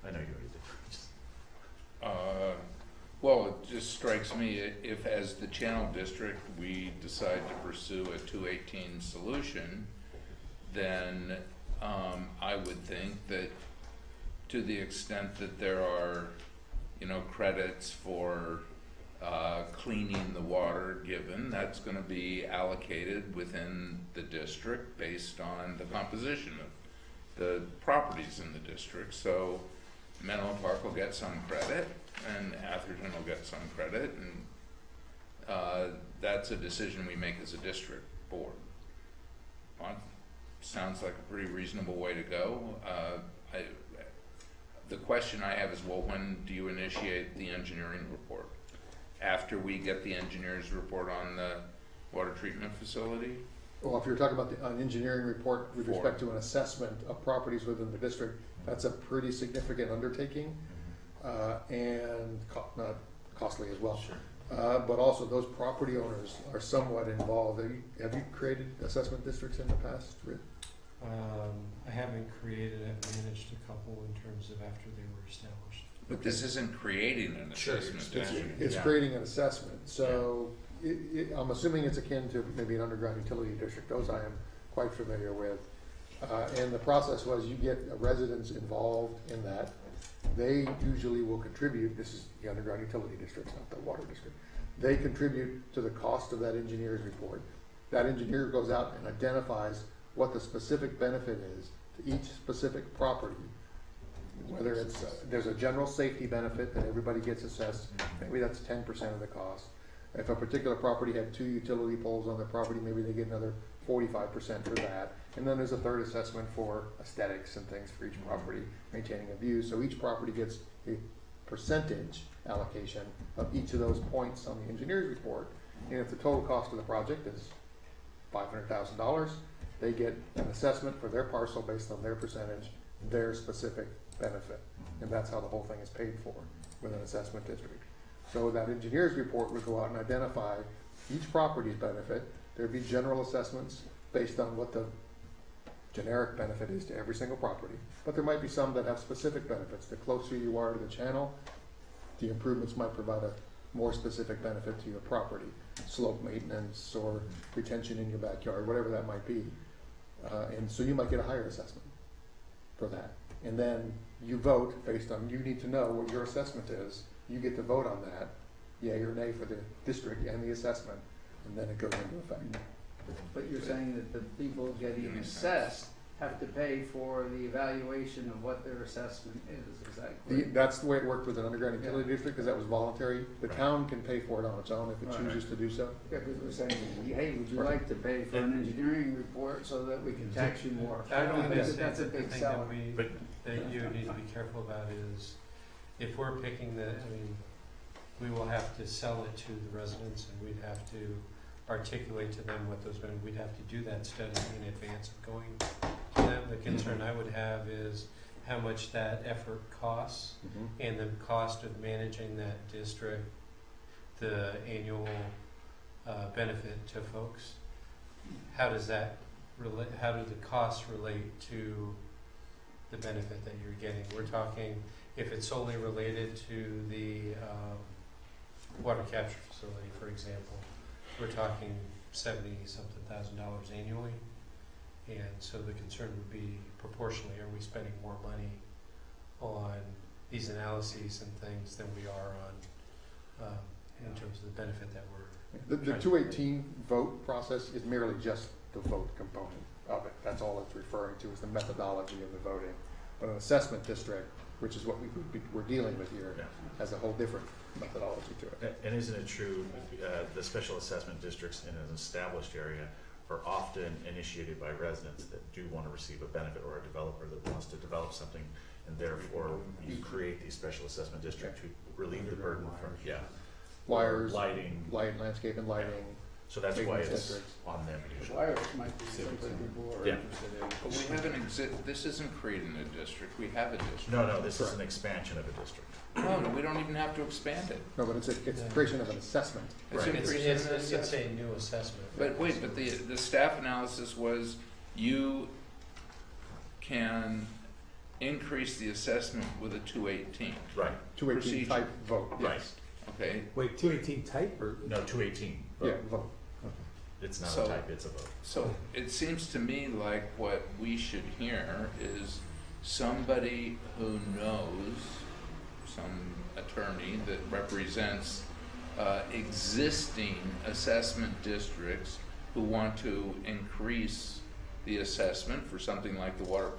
I know you already did. Well, it just strikes me, if as the Channel District, we decide to pursue a 218 solution, then I would think that to the extent that there are, you know, credits for cleaning the water given, that's gonna be allocated within the district based on the composition of the properties in the district. So Menlo Park will get some credit, and Atherton will get some credit, and that's a decision we make as a district board. Sounds like a pretty reasonable way to go. The question I have is, well, when do you initiate the engineering report? After we get the engineer's report on the water treatment facility? Well, if you're talking about an engineering report with For- respect to an assessment of properties within the district, that's a pretty significant undertaking, and not costly as well. Sure. But also, those property owners are somewhat involved. Have you created assessment districts in the past, Rick? I haven't created, I've managed a couple in terms of after they were established. But this isn't creating an Sure, assessment it's- district. It's Yeah. creating an assessment, so I'm assuming it's akin to maybe an underground utility district, those I am quite familiar with. And the process was you get residents involved in that. They usually will contribute, this is the underground utility districts, not the water district. They contribute to the cost of that engineer's report. That engineer goes out and identifies what the specific benefit is to each specific property. Whether it's, there's a general safety benefit that everybody gets assessed, maybe that's 10% of the cost. If a particular property had 2 utility poles on their property, maybe they get another 45% for that. And then there's a third assessment for aesthetics and things for each property, maintaining a view. So each property gets a percentage allocation of each of those points on the engineer's report. And if the total cost of the project is $500,000, they get an assessment for their parcel based on their percentage, their specific benefit. And that's how the whole thing is paid for with an assessment district. So that engineer's report would go out and identify each property's benefit. There'd be general assessments based on what the generic benefit is to every single property. But there might be some that have specific benefits. The closer you are to the channel, the improvements might provide a more specific benefit to your property. Slope maintenance or retention in your backyard, whatever that might be. And so you might get a higher assessment for that. And then you vote based on, you need to know what your assessment is. You get to vote on that, yea or nay for the district and the assessment, and then it goes into effect. But you're saying that the people getting assessed have to pay for the evaluation of what their assessment is that correct? That's the way it worked with an underground utility district, because that was voluntary. The Right. town can pay for it on its own if it Right. chooses to do so. Yeah, because we're saying, hey, would you like to pay for an engineering report so that we can tax you more? I don't think think that's a the big thing seller. But- that you need to be careful about is, if we're picking we will have to sell it to the residents, and we'd have to articulate to them what those, we'd have to do that study in advance of going to them. The concern I would have is how much that effort costs, and the cost of managing that district, the annual benefit to folks. How does that relate, how do the costs relate to the benefit that you're getting? We're talking, if it's solely related to the water capture facility, for example, we're talking $70-something thousand annually. And so the concern would be proportionally, are we spending more money on these analyses and things than we are on, in terms of the benefit that we're. The 218 vote process is merely just the vote component of it. That's all it's referring to, is the methodology of the voting. But an assessment district, which is what we're dealing with here, Yeah. has a whole different methodology to it. And isn't it true, the special assessment districts in an established area are often initiated by residents that do want to receive a benefit, or a developer that wants to develop something, and therefore you create these special assessment districts to relieve the burden from, Wires, lighting. landscape and lighting. So that's why Maintenance it's districts. on them usually. Wires might be something people are Yeah. interested in. But we have this isn't creating a district, we have a district. No, this is an expansion of a district. No, we don't even have to expand it. No, but it's Yeah. creation of an assessment. It's Right. increasing It's the a assessment. new assessment. But wait, but the staff analysis was you can increase the assessment with a 218, Right, 218 type vote, Right. yes. okay? Wait, 218 type or? no, 218, Yeah, vote. it's not So- a type, it's a vote. So it seems to me like what we should hear is somebody who knows, some attorney that represents existing assessment districts who want to increase the assessment for something like the water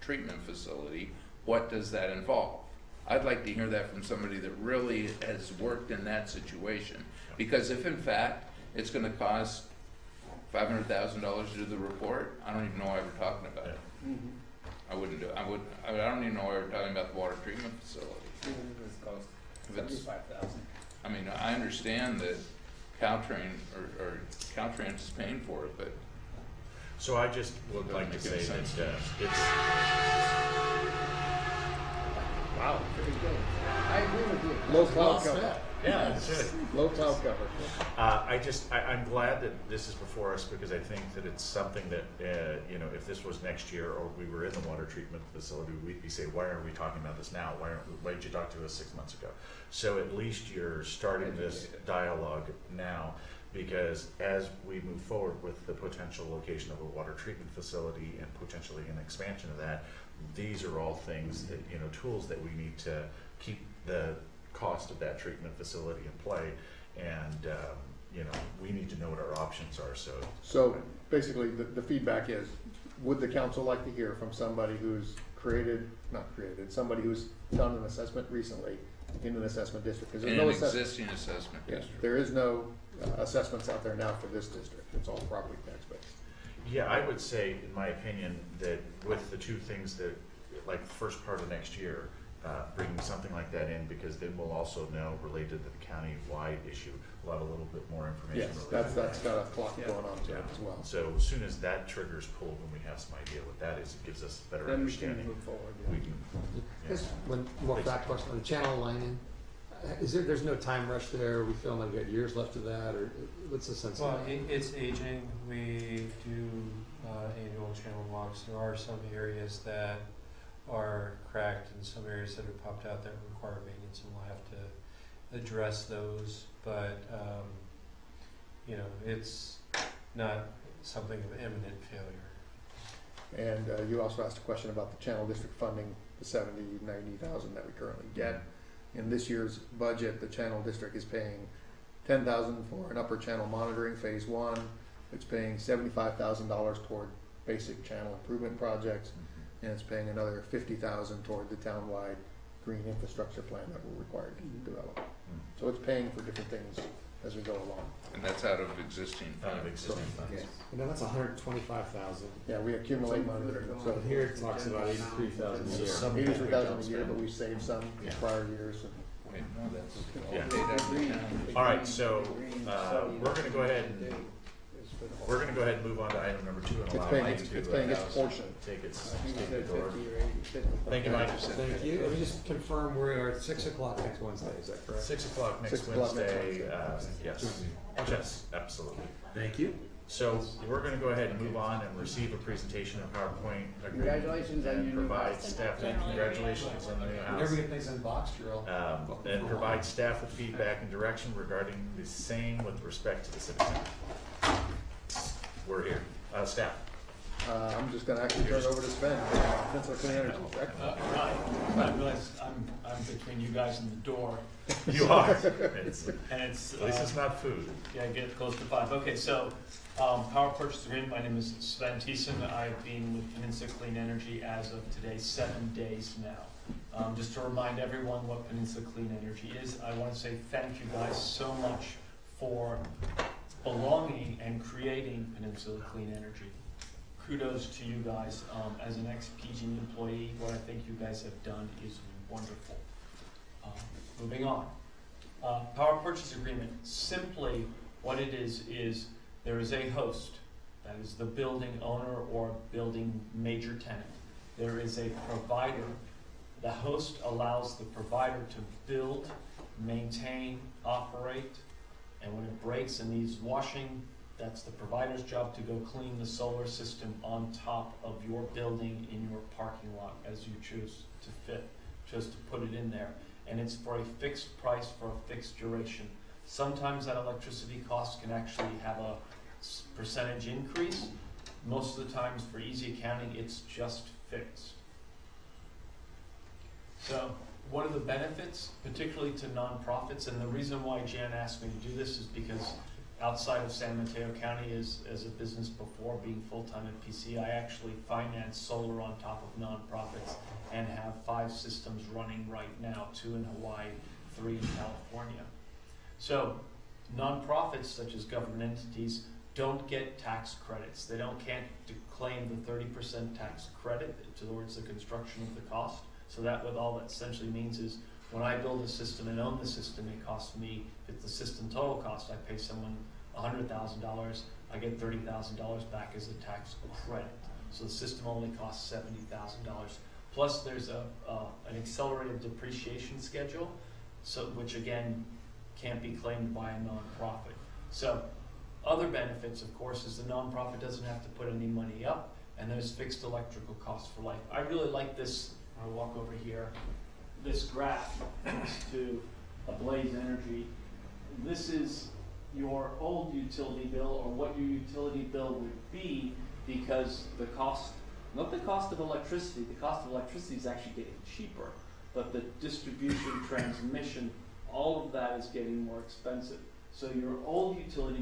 treatment facility. What does that involve? I'd like to hear that from somebody that really has worked in that situation. Because if in fact it's gonna cost $500,000 to do the report, I don't even know why we're talking about it. Mhm. I wouldn't do it. I don't even know why we're talking about the water treatment facility. Even if it's cost If it's, $75,000. I mean, I understand that Caltrain or Caltrans is paying for it, but So I just would Doesn't like to make say any that sense to me. it's, Wow, very good. I agree with you. Low cloud cover. yeah, that's it. Low cloud cover. I'm glad that this is before us, because I think that it's something that, if this was next year or we were in the water treatment facility, we'd be saying, why aren't we talking about this now? Why did you talk to us 6 months ago? So at least you're starting this dialogue now, because as we move forward with the potential location of a water treatment facility and potentially an expansion of that, these are all things that, tools that we need to keep the cost of that treatment facility in play. And, we need to know what our options are, so. So basically, the feedback is, would the council like to hear from somebody who's somebody who's done an assessment recently in an assessment district? Because in there's an no assessment. existing assessment Yeah, district. there is no assessments out there now for this district. It's all property tax based. Yeah, I would say, in my opinion, that with the two things that, like the first part of next year, bringing something like that in, because then we'll also know, related to the county-wide issue, we'll have a little bit more information. Yes, related to that's got a clock Yeah. going on to Yeah. it as well. So as soon as that trigger's pulled, when we have some idea what that is, it gives us a better Then we can understanding. move forward. We can, Just one more fact question on the channel lining. There's no time rush there? Are we feeling like we got years left of that, or what's the sense Well, of that? it's aging. We do annual channel walks. There are some areas that are cracked and some areas that have popped out that require maintenance, and we'll have to address those. But, it's not something of imminent failure. And you also asked a question about the channel district funding, the 90,000 that we currently get. In this year's budget, the channel district is paying $10,000 for an upper channel monitoring phase 1. It's paying $75,000 toward basic channel improvement projects, and it's paying another $50,000 toward the townwide green infrastructure plan that we're required to develop. So it's paying for different things as we go along. And that's out of existing Out of funds. existing funds. And then that's 125,000. Yeah, we accumulate money, so Here it talks about 83,000 a year. Some 83,000 a don't year, but spend. we saved some in Yeah. prior years. Wait, no, that's all Yeah. paid out of the town. All right, so, we're gonna go ahead and, we're gonna go ahead and move on to item number 2 and It's allow paying, Mike it's to, paying its portion. take its, I think take it the said door. 50 or 80, 50. Thank you, Mike. Thank you. Let me just confirm we are at 6 o'clock next Wednesday, is that correct? 6 o'clock next 6 o'clock next Wednesday, Wednesday. yes, absolutely. Thank you. So we're gonna go ahead and move on and receive a presentation of PowerPoint agreement. Congratulations on your And new provide house. staff, congratulations on the new house. Whenever you get things in box drill. And provide staff with feedback and direction regarding the same with respect to the civic center. We're here. Staff. I'm just gonna actually turn it over to Sven, Peninsula Clean Energy, correct? I realize I'm between you guys and the door, You are. It's, and it's, at least it's not food. yeah, get close to 5. Okay, so, power purchase agreement, my name is Sven Thiessen. I've been with Peninsula Clean Energy as of today, 7 days now. Just to remind everyone what Peninsula Clean Energy is, I want to say thank you guys so much for belonging and creating Peninsula Clean Energy. Kudos to you guys. As an ex-PG employee, what I think you guys have done is wonderful. Moving on. Power purchase agreement, simply what it is there is a host, that is the building owner or building major tenant. There is a provider. The host allows the provider to build, maintain, operate, and when it breaks and needs washing, that's the provider's job to go clean the solar system on top of your building in your parking lot as you choose to fit, just to put it in there. And it's for a fixed price for a fixed duration. Sometimes that electricity cost can actually have a percentage increase. Most of the times for easy accounting, it's just fixed. So what are the benefits, particularly to nonprofits? And the reason why Jan asked me to do this is because outside of San Mateo County as a business before being full-time at PC, I actually finance solar on top of nonprofits and have 5 systems running right now, 2 in Hawaii, 3 in California. So nonprofits such as government entities don't get tax credits. They can't claim the 30% tax credit towards the construction of the cost. So that what all that essentially means is when I build a system and own the system, it costs me, if it's the system total cost, I pay someone $100,000, I get $30,000 back as a tax credit. So the system only costs $70,000. Plus there's an accelerated depreciation schedule, so which again can't be claimed by a nonprofit. So other benefits, of course, is the nonprofit doesn't have to put any money up, and there's fixed electrical costs for life. I really like this. I'll walk over here. This graph next to Blaze Energy. This is your old utility bill, or what your utility bill would be, because the cost, not the cost of electricity, the cost of electricity is actually getting cheaper, but the distribution, transmission, all of that is getting more expensive. So your old utility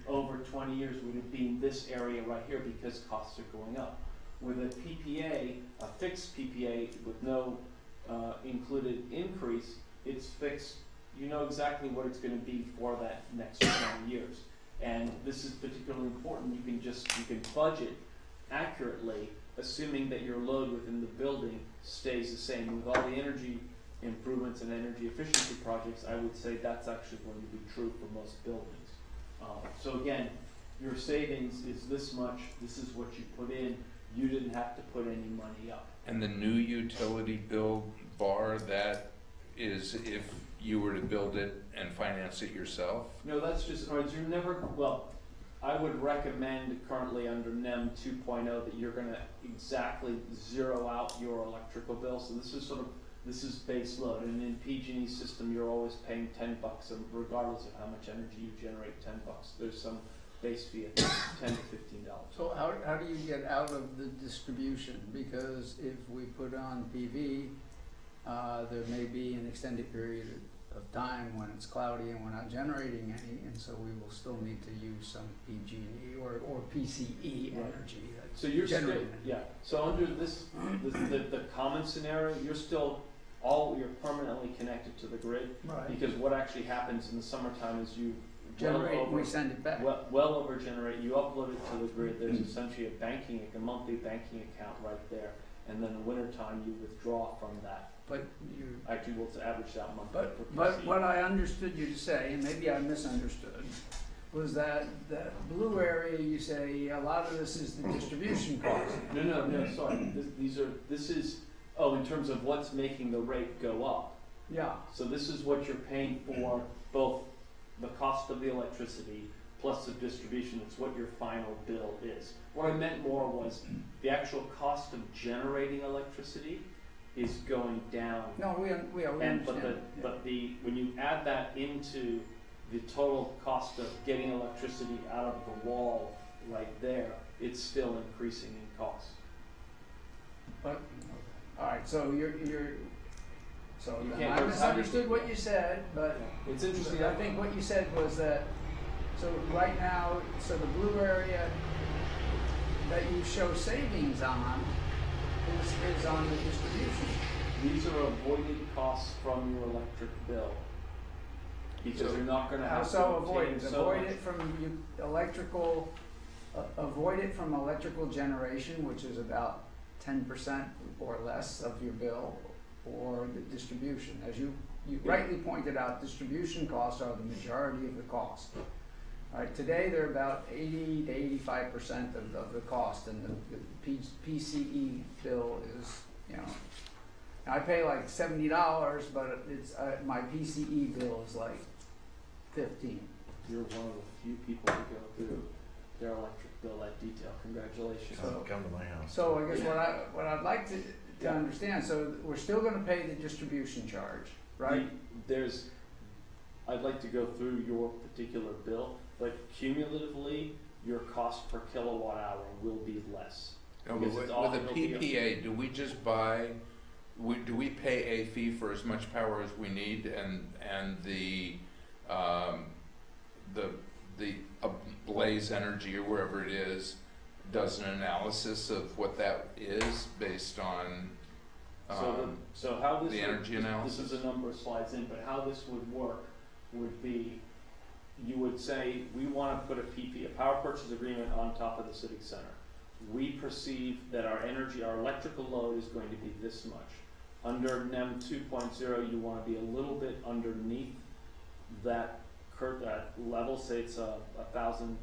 bill over 20 years would have been this area right here because costs are going up. With a PPA, a fixed PPA with no included increase, it's fixed. You know exactly what it's going to be for that next 20 years. And this is particularly important. You can budget accurately, assuming that your load within the building stays the same. With all the energy improvements and energy efficiency projects, I would say that's actually going to be true for most buildings. So again, your savings is this much. This is what you put in. You didn't have to put any money up. And the new utility bill bar, that is if you were to build it and finance it yourself? No, that's just, or you're never, well, I would recommend currently under NEM 2.0 that you're gonna exactly zero out your electrical bill. So this is base load, and in PG&E system, you're always paying $10 regardless of how much energy you generate, $10. There's some base fee at $10 to $15. So how do you get out of the distribution? Because if we put on PV, there may be an extended period of time when it's cloudy and we're not generating any, and so we will still need to use some PG&E or PCE Right. energy that's So you're still, generating. yeah, so under this, the common scenario, you're permanently connected to the grid. Right. Because what actually happens in the summertime is you Generate, we send it back. well over generate, you upload it to the grid, there's essentially a monthly banking account right there. And then in the wintertime, you withdraw from that. But you, Actually, we'll average that monthly for but PC. what I understood you to say, and maybe I misunderstood, was that blue area, you say, a lot of this is the distribution cost. No, sorry, this is, in terms of what's making the rate go up. Yeah, So this is what you're paying for, both the cost of the electricity plus the distribution, it's what your final bill is. What I meant more was the actual cost of generating electricity is going down. no, we And, understand. when you add that into the total cost of getting electricity out of the wall right there, it's still increasing in cost. But, all right, so so You then can't I go- misunderstood what you said, but It's interesting, I think what you said was that, so right now, so the blue area that you show savings on is on the distribution. these are avoided costs from your electric bill. Because you're not gonna How have to so avoid obtain it? so Avoid much. it from electrical, avoid it from electrical generation, which is about 10% or less of your bill, or the distribution. As you rightly pointed out, distribution costs are the majority of the cost. All right, today they're about 80 to 85% of the cost, and the PCE bill is, I pay like $70, but it's my PCE bill is like 15. You're one of the few people who go through their electric bill at detail. Congratulations. Come to my house. So I guess what I'd like to understand, so we're still gonna pay the distribution charge, right? I'd like to go through your particular bill, but cumulatively, your cost per kilowatt hour will be less. No, but Because with it's all- a it'll be a- PPA, do we just buy, do we pay a fee for as much power as we need, and the Blaze Energy or wherever it is does an analysis of what that is based on So how this the would- energy this analysis? is a number of slides in, but how this would work would be, you would say, we wanna put a power purchase agreement on top of the civic center. We perceive that our electrical load is going to be this much. Under NEM 2.0, you wanna be a little bit underneath that level, say it's 1,000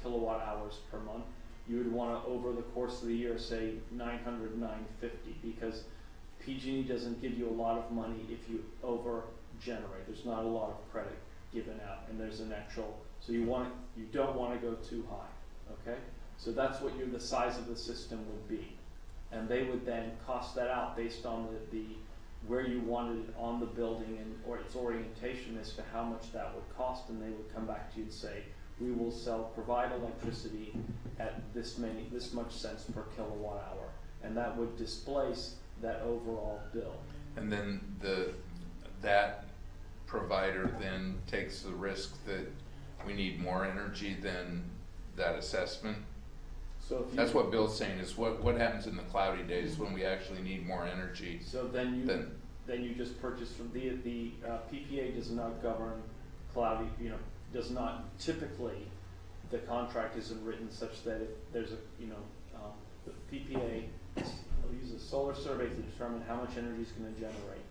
kilowatt hours per month. You would wanna, over the course of the year, say 900, 950, because PG&E doesn't give you a lot of money if you over generate. There's not a lot of credit given out, and there's an actual, so you don't wanna go too high, okay? So that's what the size of the system would be. And they would then cost that out based on the where you wanted it on the building or its orientation as to how much that would cost, and they would come back to you and say, we will provide electricity at this much cents per kilowatt hour. And that would displace that overall bill. And then that provider then takes the risk that we need more energy than that assessment. So if you. That's what Bill's saying, is what happens in the cloudy days when we actually need more energy So then than, you just purchase from the PPA does not govern cloudy, does not typically, the contract isn't written such that if there's the PPA will use a solar survey to determine how much energy is gonna generate.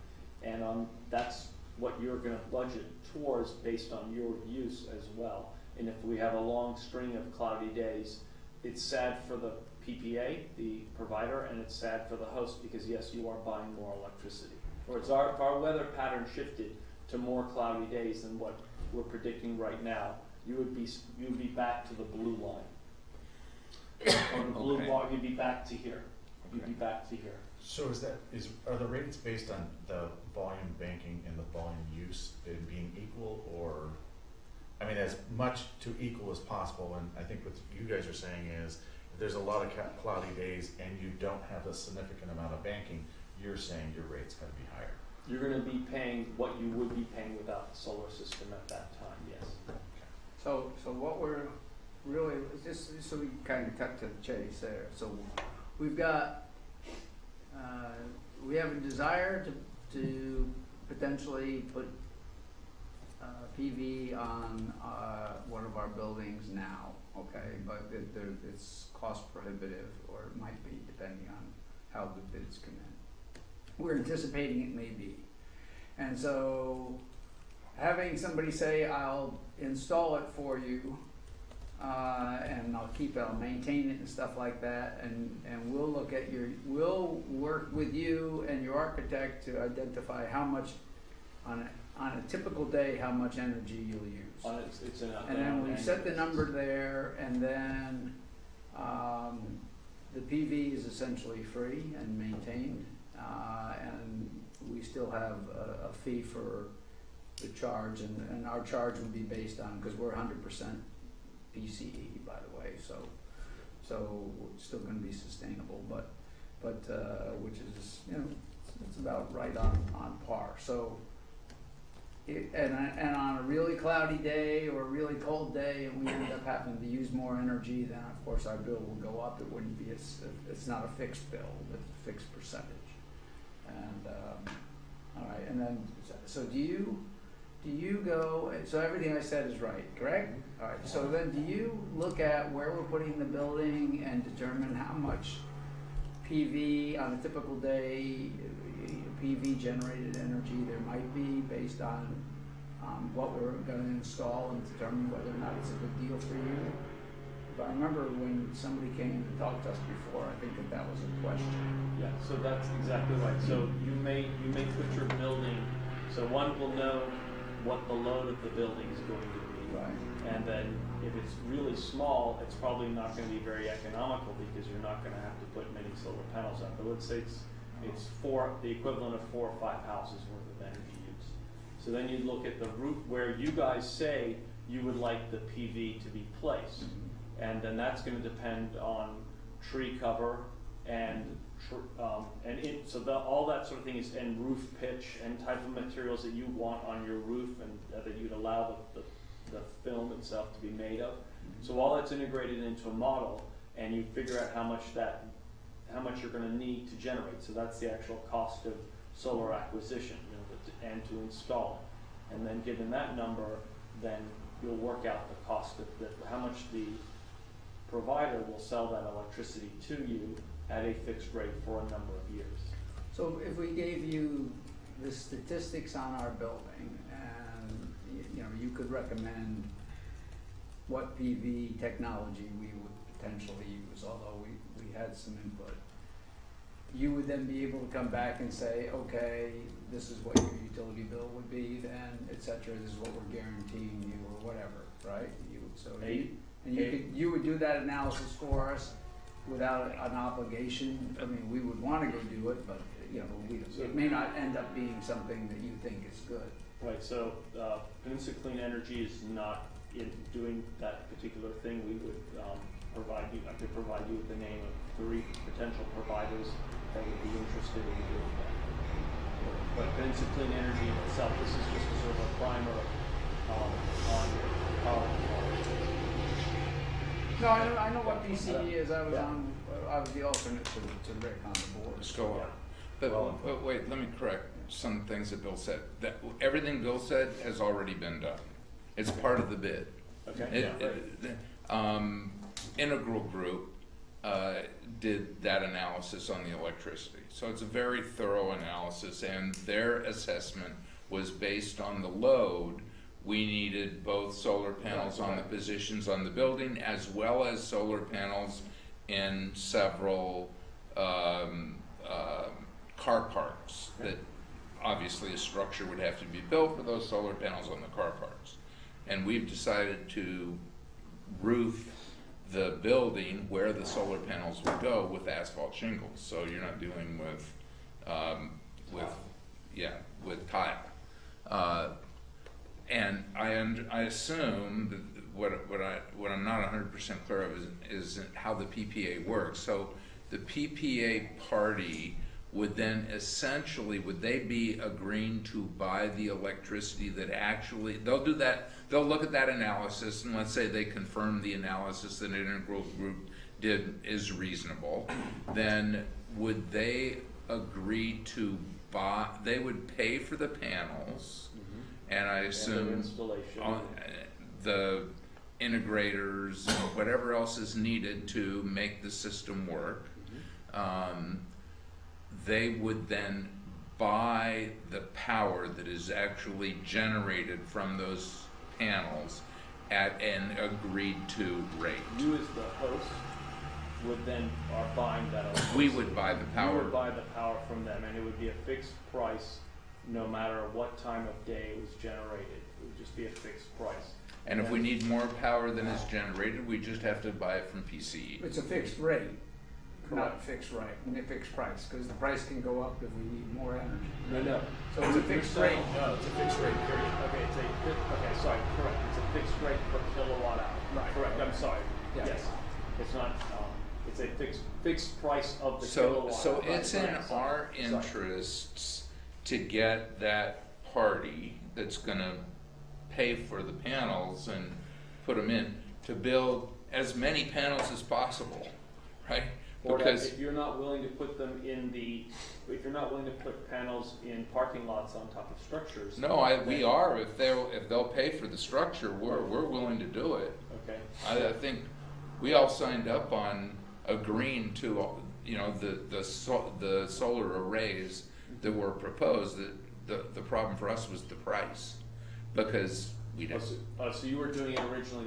And that's what you're gonna budget towards based on your use as well. And if we have a long string of cloudy days, it's sad for the PPA, the provider, and it's sad for the host, because yes, you are buying more electricity. Or if our weather pattern shifted to more cloudy days than what we're predicting right now, you would be back to the blue line. Or the blue Okay. bar, you'd be back to here. You'd Okay. be back to here. So are the rates based on the volume banking and the volume use being equal, or, I mean, as much to equal as possible? And I think what you guys are saying is, if there's a lot of cloudy days and you don't have a significant amount of banking, you're saying your rate's gonna be higher. You're gonna be paying what you would be paying without the solar system at that time, yes. So what we're really, just so we kind of cut to the chase there, so we've got, we have a desire to potentially put PV on one of our buildings now, okay? But it's cost prohibitive, or it might be, depending on how the bids come in. We're anticipating it may be. And so having somebody say, I'll install it for you, and I'll maintain it and stuff like that, and we'll look at we'll work with you and your architect to identify how much, on a typical day, how much energy you'll use. And then we set the number there, and then, the PV is essentially free and maintained, and we still have a fee for the charge, and our charge would be based on, because we're 100% PCE, by the way, so it's still gonna be sustainable, but which is, it's about right on par, so. And on a really cloudy day or a really cold day, and we end up having to use more energy, then of course our bill will go up. It wouldn't be it's not a fixed bill, it's a fixed percentage. And all right, and then so do you go? So everything I said is right, correct? All right. So then, do you look at where we're putting the building and determine how much PV on a typical day? PV generated energy there might be based on what we're going to install, and determine whether or not it's a good deal for you. But I remember when somebody came and talked to us before, I think that was a question. Yeah, so that's exactly right. So you may put your building, so one will know what the load of the building is going to be. Right. And then if it's really small, it's probably not going to be very economical, because you're not going to have to put many solar panels up. But let's say it's the equivalent of 4 or 5 houses worth of energy use. So then you look at the roof where you guys say you would like the PV to be placed. And then that's going to depend on tree cover and all that sort of thing is, and roof pitch and type of materials that you want on your roof, and that you'd allow the film itself to be made of. So all that's integrated into a model, and you figure out how much you're going to need to generate. So that's the actual cost of solar acquisition, and to install it. And then given that number, then you'll work out the cost of how much the provider will sell that electricity to you at a fixed rate for a number of years. So if we gave you the statistics on our building, and you could recommend what PV technology we would potentially use, although we had some input, you would then be able to come back and say, okay, this is what your utility bill would be then, et cetera, this is what we're guaranteeing you, or whatever, right? You would do that analysis for us without an obligation. I mean, we would want to go do it, but it may not end up being something that you think is good. Right, so Peninsula Clean Energy is not in doing that particular thing. We would I could provide you with the name of 3 potential providers that would be interested in doing that. But Peninsula Clean Energy itself, this is just a sort of a primer on power. No, I know what PCE is. I was the alternate to Rick on the board. Let's go on. But wait, let me correct some things that Bill said. Everything Bill said has already been done. It's part of the bid. Okay. Integral Group did that analysis on the electricity. So it's a very thorough analysis, and their assessment was based on the load. We needed both solar panels on the positions on the building, as well as solar panels in several car parks. That obviously a structure would have to be built for those solar panels on the car parks. And we've decided to roof the building where the solar panels will go with asphalt shingles. So you're not dealing with tile. And I assume that what I'm not 100% clear of is how the PPA works. So the PPA party would then essentially, would they be agreeing to buy the electricity that actually, they'll do that, they'll look at that analysis, and let's say they confirm the analysis that Integral Group did is reasonable, then would they agree to buy, they would pay for the panels, and I assume the integrators, whatever else is needed to make the system work. They would then buy the power that is actually generated from those panels at an agreed to rate. You as the host would then are buying that electricity. We would buy the You power. would buy the power from them, and it would be a fixed price no matter what time of day it was generated. It would just be a fixed price. And if we need more power than is generated, we just have to buy it from PCE. It's a fixed rate, not a fixed rate, a fixed price, because the price can go up if we need more energy. No. So it's a fixed rate. No, it's a fixed rate period. Okay, okay, sorry, correct. It's a fixed rate per kilowatt hour. Right. Correct, I'm sorry. Yeah. Yes. It's not, it's a fixed price of the So, kilowatt. so hour. it's in Right, sorry. our interests to get that party that's gonna pay for the panels and put them in, to build as many panels as possible, right? Or that Because, if you're not willing to put them in if you're not willing to put panels in parking lots on top of structures. no, we are, if they'll pay for the structure, we're willing to do it. Okay. I think we all signed up on agreeing to, you know, the solar arrays that were proposed. The problem for us was the price, because we didn't. So you were doing it originally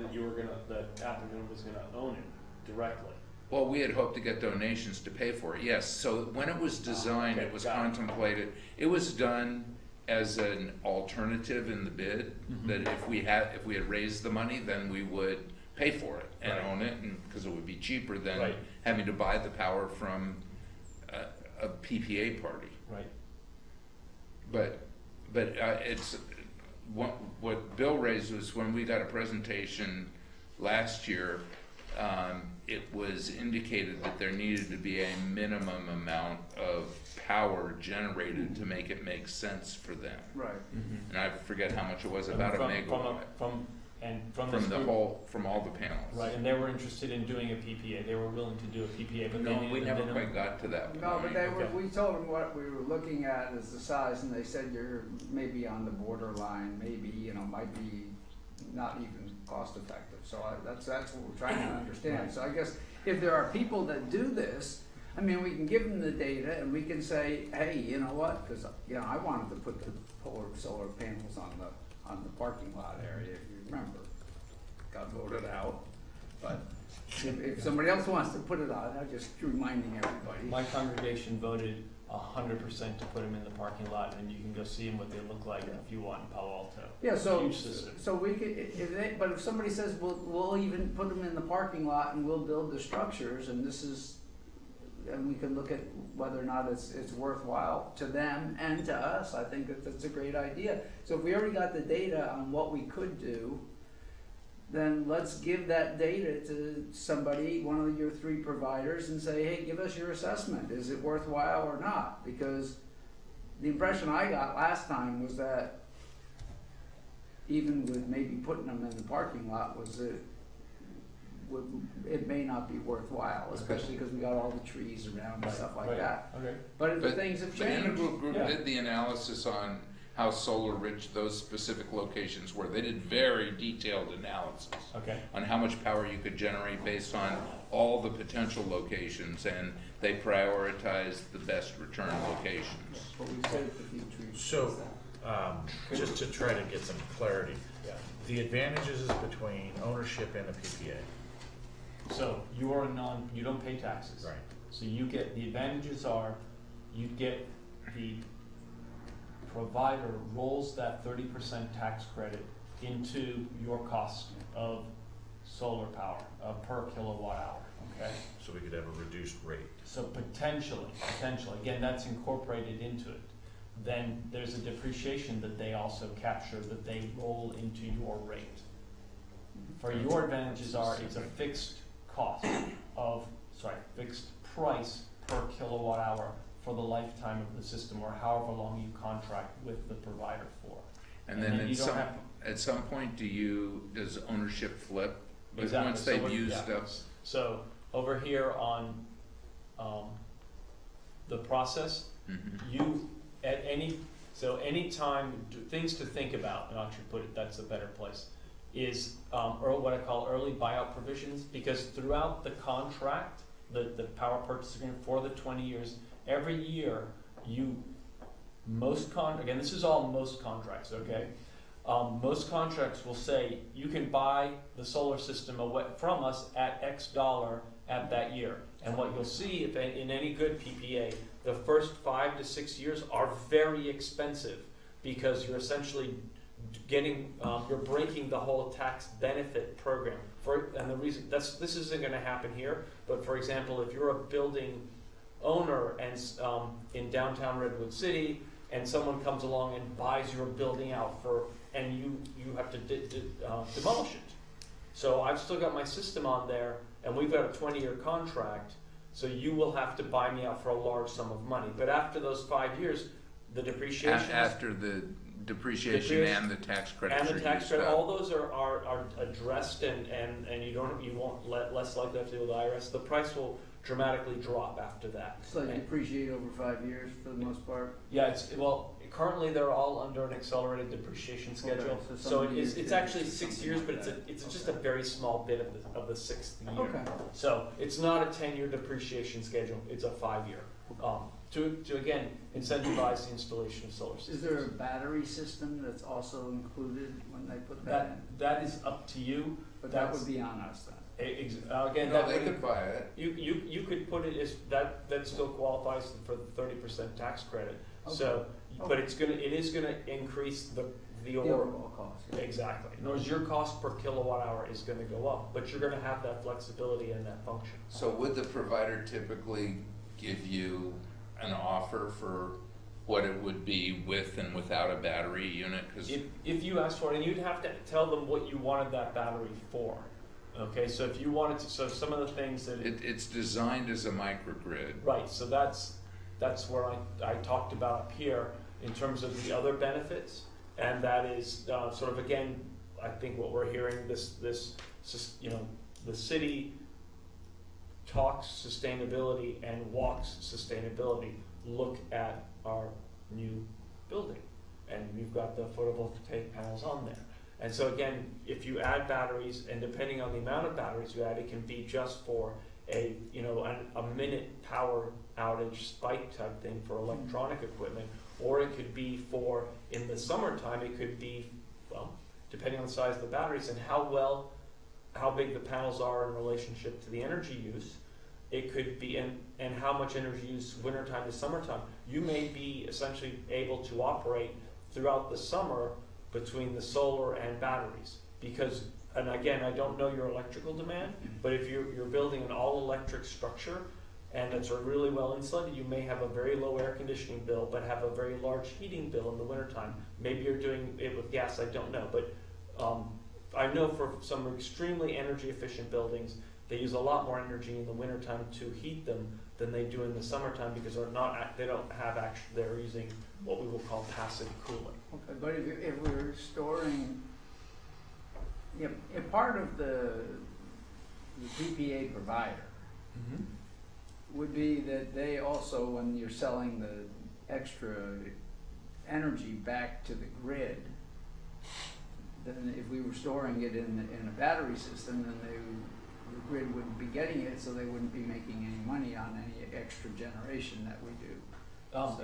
that applicant was gonna own it directly. Well, we had hoped to get donations to pay for it, yes. So when it was designed, okay, it was got it. contemplated, it was done as an alternative in the bid, that if we had raised the money, then we would pay for it and Right. own it, and, because it would be cheaper than Right. having to buy the power from a PPA party. Right. But it's, what Bill raised was when we got a presentation last year, it was indicated that there needed to be a minimum amount of power generated to make it make sense for them. Right. And I forget how much it was, about a megawatt, From from this the group. whole, from all the panels. Right, and they were interested in doing a PPA. They were willing to do a PPA, but they No, needed we the never minimum. quite got to that point. No, but they were, Okay. we told them what we were looking at as the size, and they said you're maybe on the borderline, maybe, you know, might be not even cost effective. So that's what we're trying to understand. So I guess if there are people that do this, I mean, we can give them the data and we can say, hey, you know what, because, you know, I wanted to put the solar panels on the parking lot area, if you remember. Got voted out, but if somebody else wants to put it on, I'm just reminding everybody. My congregation voted 100% to put them in the parking lot, and you can go see them what they look like if you want in Palo Alto. Yeah, so, Huge system. so we could, but if somebody says, we'll even put them in the parking lot and we'll build the structures, and and we can look at whether or not it's worthwhile to them and to us, I think that's a great idea. So if we already got the data on what we could do, then let's give that data to somebody, one of your three providers, and say, hey, give us your assessment. Is it worthwhile or not? Because the impression I got last time was that even with maybe putting them in the parking lot, was that it may not be worthwhile, especially because we got all the trees around and stuff like Right. that. Okay. But But things have But changed. Integral Group Yeah. did the analysis on how solar rich those specific locations were. They did very detailed analysis Okay. on how much power you could generate based on all the potential locations, and they prioritized the best return locations. But we saved a few trees. So, just to try to get some clarity, Yeah. the advantages is between ownership and a PPA. So you don't pay taxes. Right. So you get, the advantages are, you get the provider rolls that 30% tax credit into your cost of solar power, per kilowatt hour, okay? So we could have a reduced rate. So potentially, again, that's incorporated into it. Then there's a depreciation that they also capture, that they roll into your rate. For your advantages are, it's a fixed cost fixed price per kilowatt hour for the lifetime of the system, or however long you contract with the provider for. And then you don't have. at some point, does ownership flip? But Exactly. once So they've what- used yeah. stuff, So over here on the process, you at any time, things to think about, and I should put it, that's a better place, is or what I call early buyout provisions, because throughout the contract, the power purchase agreement for the 20 years, every year again, this is all most contracts, okay? Most contracts will say you can buy the solar system away from us at X dollar at that year. And what you'll see if in any good PPA, the first 5 to 6 years are very expensive because you're essentially you're breaking the whole tax benefit program. And the reason this isn't going to happen here, but for example, if you're a building owner and in downtown Redwood City, and someone comes along and buys your building out and you have to demolish it. So I've still got my system on there, and we've got a 20-year contract, so you will have to buy me out for a large sum of money. But after those 5 years, the depreciation after the depreciation and the tax credit. and the tax credit, all those are addressed, and you won't less likely to have to deal with the IRS. The price will dramatically drop after that. So you depreciate over 5 years for the most part? Yeah, currently they're all under an accelerated depreciation schedule. Okay, so So some of the it's years actually is 6 something years, like but that. it's just a very small bit of the 6th year. Okay. So it's not a 10-year depreciation schedule, it's a 5-year. To again, incentivize the installation of solar systems. Is there a battery system that's also included when they put that in? That is up to you. But that would be on us then? Again, No, that they would, could buy it. you could put it as, that still qualifies for the 30% tax credit. So, but it is gonna increase the The overall. overall cost. Yeah. Exactly. In other words, your cost per kilowatt hour is gonna go up, but you're gonna have that flexibility and that function. So would the provider typically give you an offer for what it would be with and without a battery unit? 'Cause If you asked for it, and you'd have to tell them what you wanted that battery for. Okay, so if you wanted to, so some of the things that it's designed as a microgrid. right, so that's where I talked about up here in terms of the other benefits, and that is sort of again, I think what we're hearing the city talks sustainability and walks sustainability. Look at our new building, and we've got the photovoltaic panels on there. And so again, if you add batteries, and depending on the amount of batteries you add, it can be just for a minute power outage spike type thing for electronic equipment, or it could be for, in the summertime, it could be, well, depending on the size of the batteries and how big the panels are in relationship to the energy use, it could be, and how much energy use wintertime to summertime. You may be essentially able to operate throughout the summer between the solar and batteries, because, and again, I don't know your electrical demand, but if you're building an all-electric structure and it's really well insulated, you may have a very low air conditioning bill, but have a very large heating bill in the wintertime. Maybe you're doing it with gas, I don't know, but I know for some extremely energy efficient buildings, they use a lot more energy in the wintertime to heat them than they do in the summertime, because they're using what we will call passive cooling. Okay, but if we're storing, if part of the PPA provider would be that they also, when you're selling the extra energy back to the grid, then if we were storing it in a battery system, then the grid wouldn't be getting it, so they wouldn't be making any money on any extra generation that we do.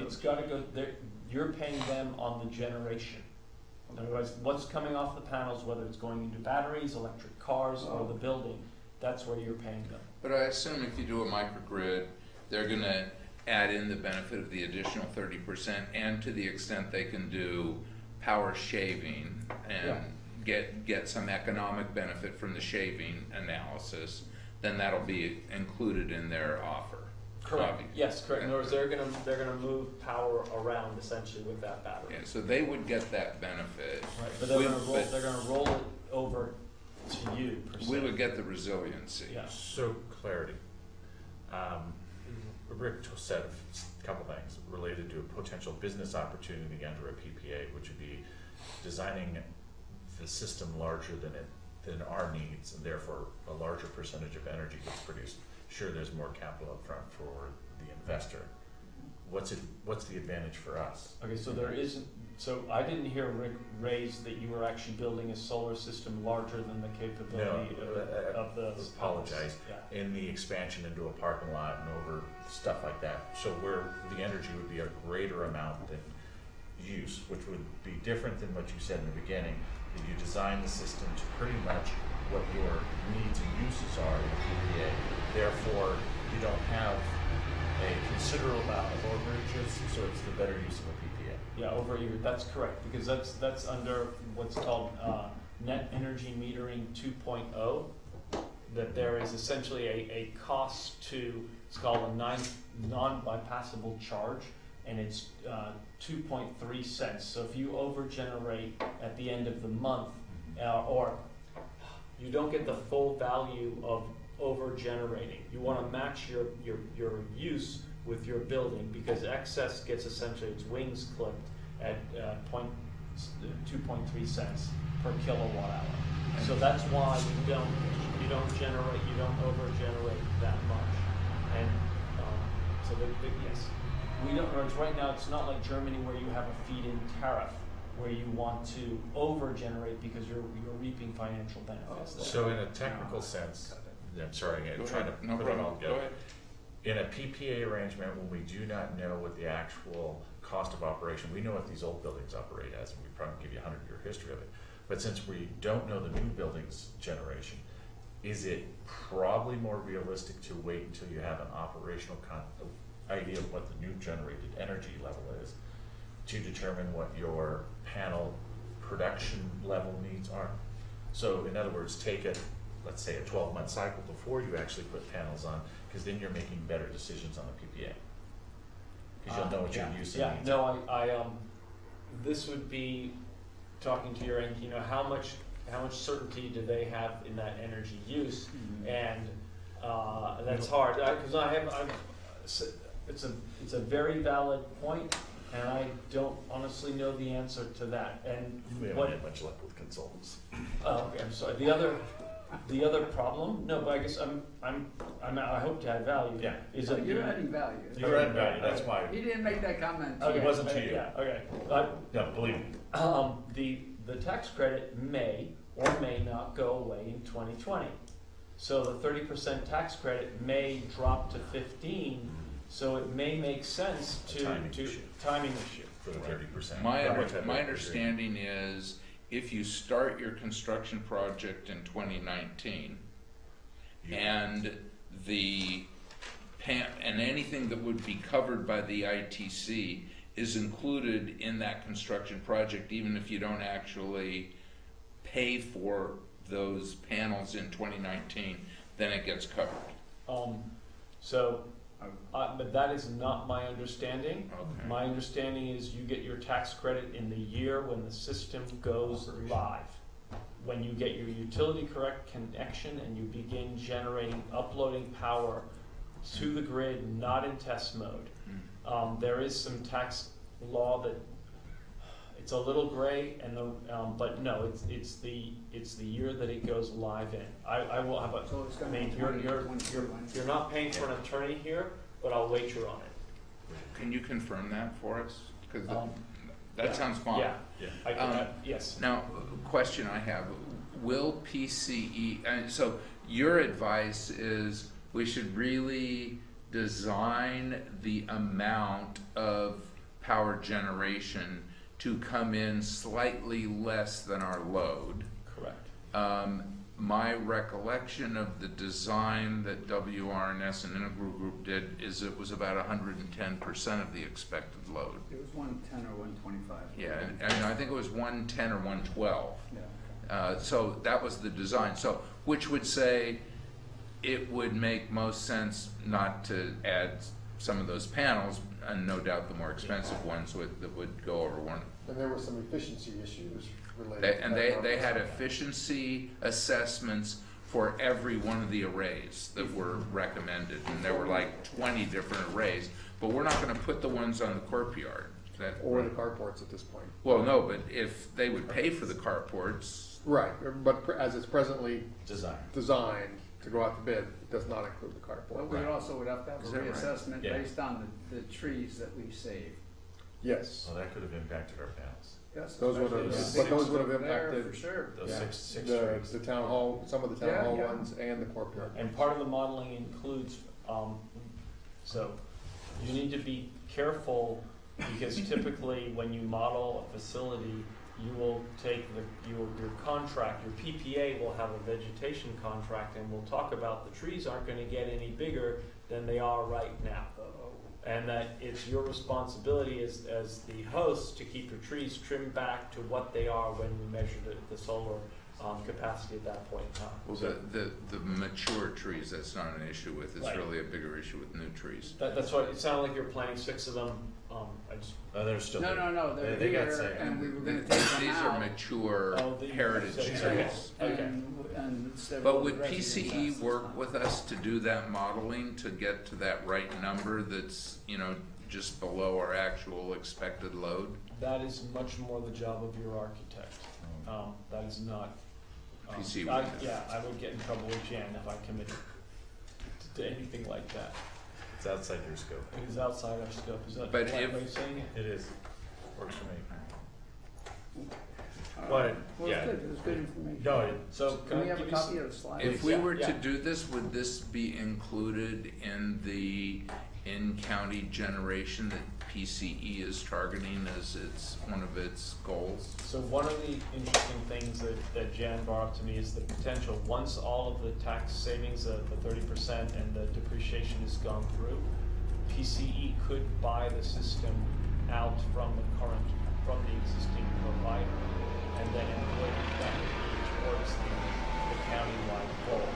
It's got to go there. You're paying them on the generation. Otherwise, what's coming off the panels, whether it's going into batteries, electric cars, or the building, that's where you're paying them. But I assume if you do a microgrid, they're gonna add in the benefit of the additional 30%, and to the extent they can do power shaving and get some economic benefit from the shaving analysis, then that'll be included in their offer. Correct. Yes, correct. In other words, they're gonna move power around essentially with that battery. Yeah, so they would get that benefit. Right, but they're gonna roll it over to you per se. We would get the resiliency. Yeah. So clarity. Rick said a couple things related to a potential business opportunity under a PPA, which would be designing the system larger than our needs, and therefore a larger percentage of energy gets produced. Sure, there's more capital up front for the investor. What's the advantage for us? Okay, so there isn't, so I didn't hear Rick raise that you were actually building a solar system larger than the capability of the. Apologize. Yeah. In the expansion into a parking lot and over stuff like that. So where the energy would be a greater amount than use, which would be different than what you said in the beginning, that you design the system to pretty much what your needs and uses are in a PPA. Therefore, you don't have a considerable amount of overages, so it's the better use of a PPA. Yeah, over a year, that's correct, because that's under what's called net energy metering 2.0, that there is essentially a cost to, it's called a non-bypassable charge, and it's 2.3 cents. So if you over-generate at the end of the month, or you don't get the full value of over-generating. You want to match your use with your building, because excess gets essentially its wings clipped at 2.3 cents per kilowatt hour. So that's why you don't over-generate that much. And so yes, we don't. Right now, it's not like Germany where you have a feed-in tariff where you want to over-generate because you're reaping financial benefits. There. So in a technical sense, I'm sorry, I'm trying to No put it all problem. Go together. ahead. In a PPA arrangement, when we do not know what the actual cost of operation, we know what these old buildings operate as, and we probably give you a 100-year history of it. But since we don't know the new buildings generation, is it probably more realistic to wait until you have an operational idea of what the new generated energy level is to determine what your panel production level needs are? So in other words, take it, let's say a 12-month cycle before you actually put panels on, because then you're making better decisions on the PPA. Because you'll know what your use Yeah, needs. no, I this would be talking to your end, you know, how much certainty do they have in that energy use? And that's hard, because it's a very valid point, and I don't honestly know the answer to that. And We haven't what, had much luck with consultants. okay, I'm sorry, the other problem, no, but I guess I hope to add value. Yeah. Is So that you're adding value. You're adding value, that's why. He didn't make that comment. Okay, It wasn't to you. Yeah, okay. No, believe me. The tax credit may or may not go away in 2020. So the 30% tax credit may drop to 15, so it may make sense to Timing issue. timing issue. For the 30%. My Right. understanding is if you start your construction project in 2019 and and anything that would be covered by the ITC is included in that construction project, even if you don't actually pay for those panels in 2019, then it gets covered. But that is not my understanding. Okay. My understanding is you get your tax credit in the year when the system goes live. When you get your utility correct connection and you begin generating, uploading power to the grid, not in test mode. There is some tax law that it's a little gray, and but no, it's the year that it goes live in. I will have a. So it's I gonna be mean, 2022. you're not paying for an attorney here, but I'll wager on it. Can you confirm that for us? Because Yeah. that sounds fine. Yeah, Yeah. I can. Yes. Now, question I have, will PCE, so your advice is we should really design the amount of power generation to come in slightly less than our load. Correct. My recollection of the design that WRNS and Integral Group did is it was about 110% of the expected load. It was 110 or 125. Yeah, and I think it was 110 or 112. Yeah. So that was the design. So, which would say it would make most sense not to add some of those panels, and no doubt the more expensive ones that would go over one. And there were some efficiency issues related to And that. they had efficiency assessments for every one of the arrays that were recommended, and there were like 20 different arrays, but we're not gonna put the ones on the courtyard. That, Or the carports at this point. well, no, but if they would pay for the carports, Right, but as it's presently Design. designed to go out to bid, it does not include the But carport. we also would have to have Is a that right? reassessment Yeah. based on the trees that we save. Yes, Well, that could have impacted our panels. Yes, Those would have- especially but those would have there, impacted- For sure. Those Yeah. six the trees. town hall, some of the town Yeah, hall yeah. ones and the courtyard. And part of the modeling includes, so you need to be careful, because typically when you model a facility, you will take your contract, your PPA will have a vegetation contract, and we'll talk about the trees aren't gonna get any bigger than they are right now. And that it's your responsibility as the host to keep your trees trimmed back to what they are when we measure the solar capacity at that point in time. well, the mature trees, that's not an issue with, it's Right. really a bigger issue with new trees. That's why it sounded like you're planning 6 of them. I just, Oh, they're still. No, they're They got here, saved. and we were gonna Th- take them These are out. mature Oh, the- heritage okay. trees. Okay. And several But of would the residents PCE asked us work not. with us to do that modeling to get to that right number that's, you know, just below our actual expected load? that is much more the job of your architect. That is not. PC I- would. Yeah, I would get in trouble with Jan if I committed to anything like that. It's outside your scope. It is outside our scope. Is that the But right if- way of saying it? It is. Works for me. But, But, well, yeah. it's good, it was good information. No, it, So Can can we I have a give you copy some? of the slide? If we Yeah, were to yeah. do this, would this be included in the in-county generation that PCE is targeting as one of its goals? So one of the interesting things that Jan brought up to me is the potential, once all of the tax savings, the 30% and the depreciation has gone through, PCE could buy the system out from the existing provider, and then input that towards the countywide goal.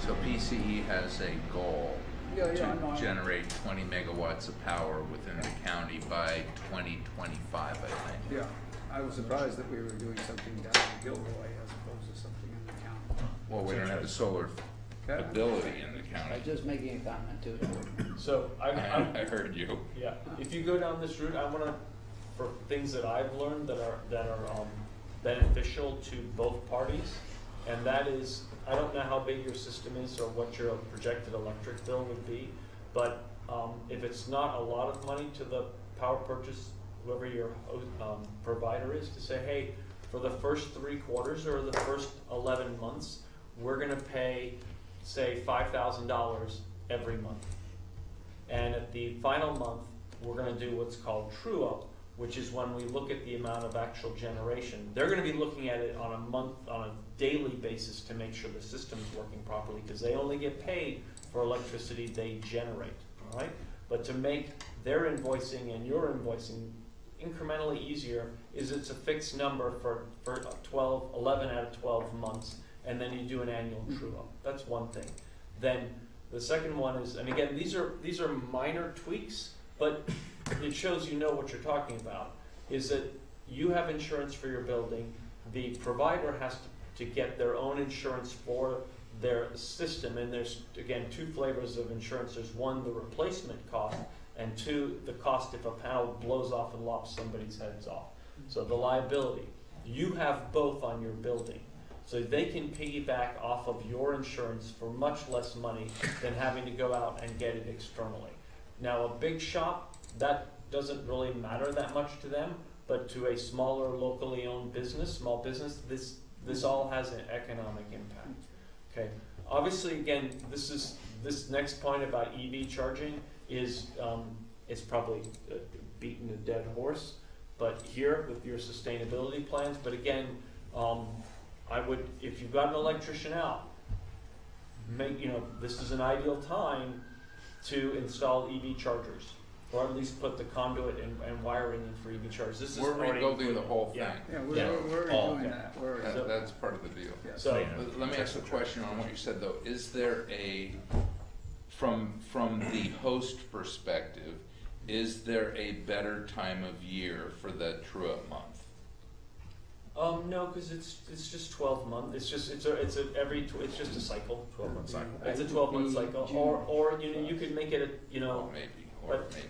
So PCE has a goal Yeah, yeah, I know. to generate 20 megawatts of power within the county by 2025, I think. Yeah, I was surprised that we were doing something down in Gilroy as opposed to something in the county. Well, we don't have the solar Okay. ability in the I'm county. just making a comment to it. So I heard you. Yeah, if you go down this route, I wanna, for things that I've learned that are beneficial to both parties, and that is, I don't know how big your system is or what your projected electric bill would be, but if it's not a lot of money to the power purchase, whoever your provider is, to say, hey, for the first 3 quarters or the first 11 months, we're gonna pay, say, $5,000 every month. And at the final month, we're gonna do what's called true up, which is when we look at the amount of actual generation. They're gonna be looking at it on a daily basis to make sure the system's working properly, because they only get paid for electricity they generate, all right? But to make their invoicing and your invoicing incrementally easier is it's a fixed number for 11 out of 12 months, and then you do an annual true up. That's one thing. Then the second one is, and again, these are minor tweaks, but it shows you know what you're talking about, is that you have insurance for your building, the provider has to get their own insurance for their system, and there's, again, 2 flavors of insurance. There's one, the replacement cost, and 2, the cost if a panel blows off and lops somebody's heads off. So the liability. You have both on your building. So they can piggyback off of your insurance for much less money than having to go out and get it externally. Now, a big shop, that doesn't really matter that much to them, but to a smaller locally owned business, small business, this all has an economic impact. Okay, obviously, again, this next point about EV charging is probably beating a dead horse, but here with your sustainability plans, but again, I would, if you've got an electrician out, this is an ideal time to install EV chargers, or at least put the conduit and wiring in for EV chargers. This is We're already rebuilding the included. whole thing. Yeah. Yeah, Yeah. we're Oh, doing okay. that. We're, That's part of the deal. yeah. So, Yeah. But let me ask a question on what you said though. Is there from the host perspective, is there a better time of year for the true-up month? No, cause it's just 12 months, it's just it's just a cycle. 12-month cycle. It's a 12-month cycle, or you know, you could make it a, you know, Or but- maybe.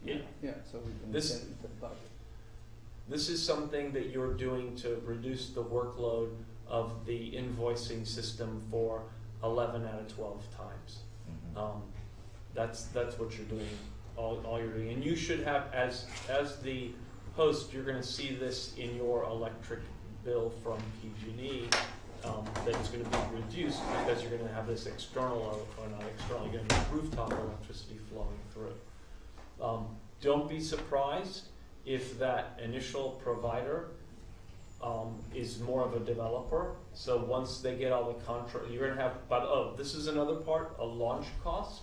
yeah. Yeah, so we can This- get it into the budget. This is something that you're doing to reduce the workload of the invoicing system for 11 out of 12 times. Mhm. That's what you're doing, all you're doing. And you should have, as the host, you're gonna see this in your electric bill from PG&E, that is gonna be reduced because you're gonna have this external, or not external, you're gonna have rooftop electricity flowing through. Don't be surprised if that initial provider is more of a developer. So once they get all the contract, you're gonna have, but this is another part, a launch cost.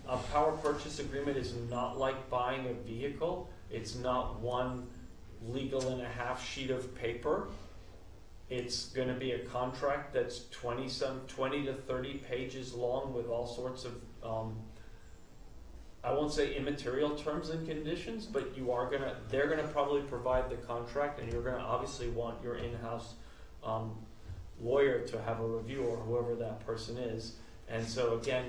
A power purchase agreement is not like buying a vehicle. It's not one legal and a half sheet of paper. It's gonna be a contract that's 20 to 30 pages long with all sorts of, I won't say immaterial terms and conditions, but they're gonna probably provide the contract, and you're gonna obviously want your in-house lawyer to have a review, or whoever that person is. And so again,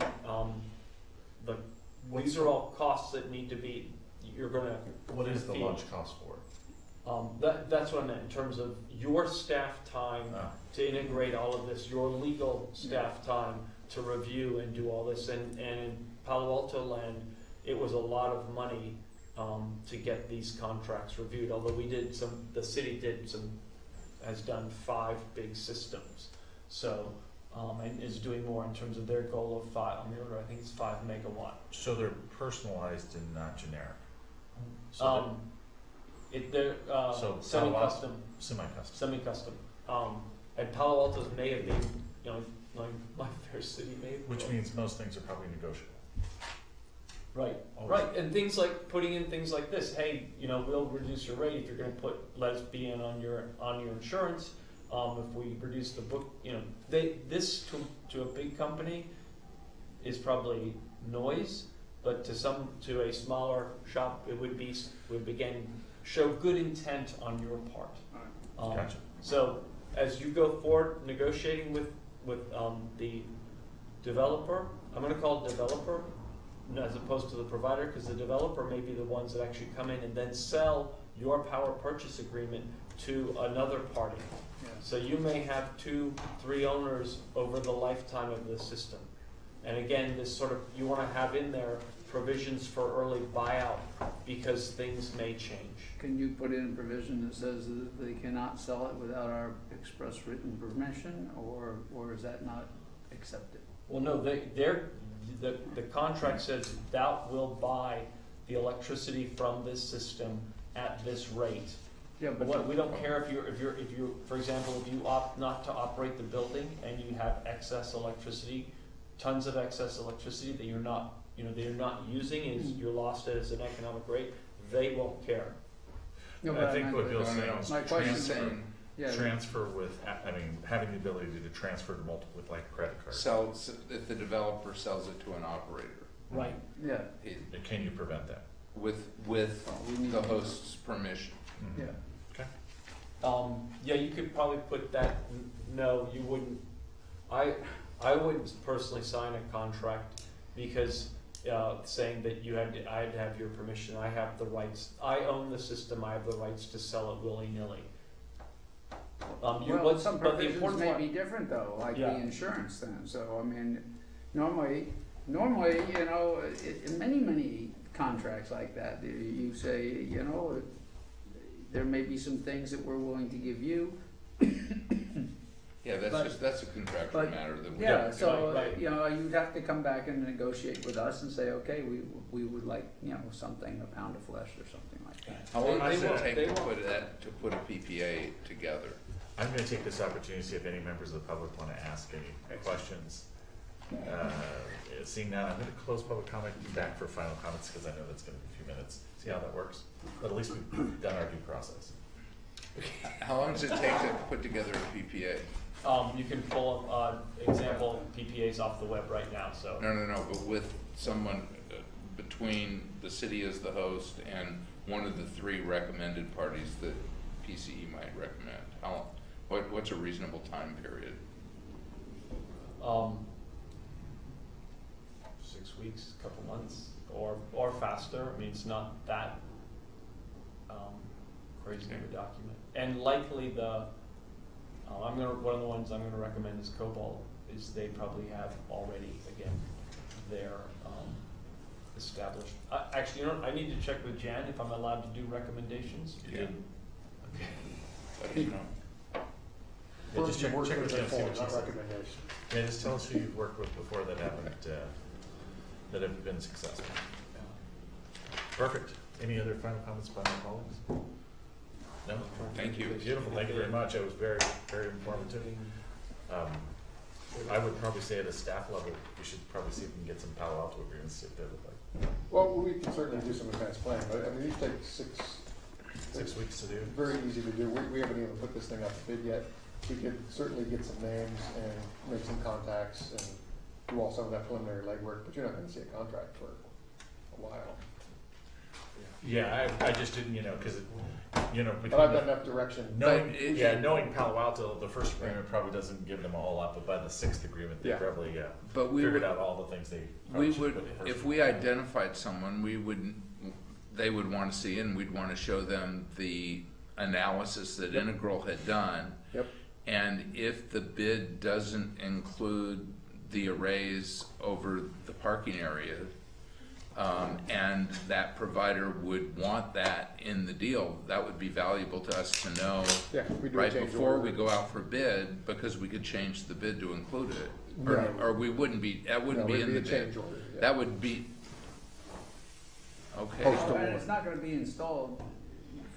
these are all costs that need to be, you're gonna. What is the feed. launch cost for? That's what I meant, in terms of your staff time to integrate all of this, your legal staff time to review and do all this. And in Palo Alto land, it was a lot of money to get these contracts reviewed, although the city has done 5 big systems. So, and is doing more in terms of their goal of 5, on the order, I think it's 5 megawatt. So they're personalized and not generic. So They're So semi-custom. semi-custom. Semi-custom. And Palo Alto's may have been, you know, like my fair city may have. Which means most things are probably negotiable. Right, Always. right, and things like putting in things like this, hey, you know, we'll reduce your rate if you're gonna let us be in on your insurance. If we reduce the book, you know, this to a big company is probably noise, but to a smaller shop, it would again show good intent on your part. Gotcha. So as you go forward negotiating with the developer, I'm gonna call it developer as opposed to the provider, because the developer may be the ones that actually come in and then sell your power purchase agreement to another party. Yeah. So you may have 2-3 owners over the lifetime of the system. And again, this sort of, you wanna have in there provisions for early buyout because things may change. Can you put in a provision that says that they cannot sell it without our express written permission, or is that not accepted? Well, no, the contract says thou will buy the electricity from this system at this rate. Yeah, But we don't care if you're, for example, if you opt not to operate the building and you have excess electricity, tons of excess electricity that you're not using, is you're lost as an economic rate, they won't care. No, I think what Bill's saying is My question is- transfer, Yeah, transfer with, I mean, having the ability to transfer to multiple, with like a credit card. If the developer sells it to an operator, Right. yeah, Can you prevent that? with we need the to- host's permission. Mhm. yeah. Yeah, you could probably put that, no, you wouldn't, I wouldn't personally sign a contract because, saying that I'd have your permission, I have the rights, I own the system, I have the rights to sell it willy-nilly. Well, some but the provisions important may part- be different though, like the Yeah. insurance then, so I mean, normally, you know, in many contracts like that, you say, you know, there may be some things that we're willing to give you. Yeah, that's a contractual but- matter that we. Yeah, so, right. you know, you'd have to come back and negotiate with us and say, okay, we would like, you know, something, a pound of flesh or something like that. How long They does it won't- take they to won't. put a PPA together? I'm gonna take this opportunity to see if any members of the public wanna ask any questions. Seeing none, I'm gonna close public comment, be back for final comments, because I know that's gonna be a few minutes, see how that works. But at least we've done our due process. How long does it take to put together a PPA? You can pull example PPAs off the web right now, so. No, but with someone between the city as the host and one of the 3 recommended parties that PCE might recommend? What's a reasonable time period? 6 weeks, couple months, or faster. I mean, it's not that crazy of a document. And likely one of the ones I'm gonna recommend is Cobalt, is they probably have already, again, their established. Actually, you know, I need to check with Jan if I'm allowed to do recommendations. Yeah. Okay. Let us know. Yeah, just check Work with with Jen, see what informed, she not says. recommendation. Yeah, just tell us who you've worked with before that have been successful. Perfect. Any other final comments by my colleagues? No? Thank you. Beautiful, thank you very much. It was very, very informative. I would probably say at a staff level, we should probably see if we can get some Palo Alto agreements, see what they look like. Well, we can certainly do some advanced planning, but I mean, these take 6 weeks to do. very easy to do. We haven't even put this thing up to bid yet. We could certainly get some names and make some contacts and do all some of that preliminary legwork, but you're not gonna see a contract for a while. Yeah, I just didn't, cause But I've got enough direction. knowing Palo Alto, the first agreement probably doesn't give them all up, but by the 6th agreement, they Yeah. probably, But we figured would, out all the things they we probably should would, put in first. if we identified someone, they would wanna see, and we'd wanna show them the analysis that Integral had done. Yep. And if the bid doesn't include the arrays over the parking area, and that provider would want that in the deal, that would be valuable to us to know Yeah, we do a right change before order. we go out for bid, because we could change the bid to include it. Right. Or we wouldn't be, that wouldn't No, be it'd in the a bid. change order, yeah. That would be, okay. Post- Well, and it's not gonna be installed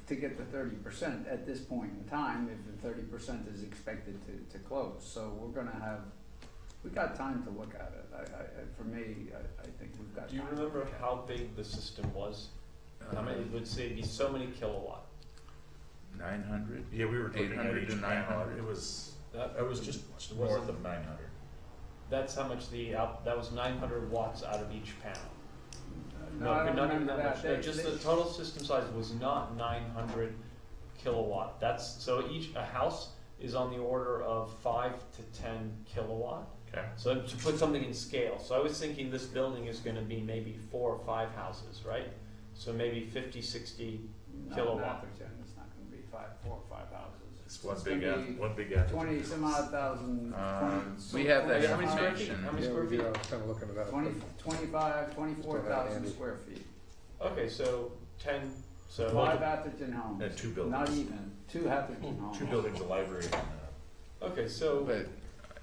to get the 30% at this point in time, if the 30% is expected to close. So we've got time to look at it. For me, I think we've got time. Do you remember to look at it. how big the system was? How many, would say it'd be so many kilowatt? 900? Yeah, we were looking at 800 each to panel. 900. It was just Was north it- of 900. That's how much that was 900 watts out of each panel. No, I don't not even remember that much. that. No, just the total system size was not 900 kilowatt. A house is on the order of 5 to 10 kilowatt. Okay. So to put something in scale, so I was thinking this building is gonna be maybe 4 or 5 houses, right? So maybe 50, 60 No, kilowatt. Atherton, it's not gonna be 4 or 5 houses. It's one gonna big, be one big. 20 some odd thousand. We have that How many square feet? information. How many Yeah, square we feet? do. I was kinda looking at that. 24,000 Andy. square feet. Okay, so 10, so. 5 Atherton homes. And 2 buildings. Not even, 2 Atherton homes. 2 buildings, a library, and Okay, so. But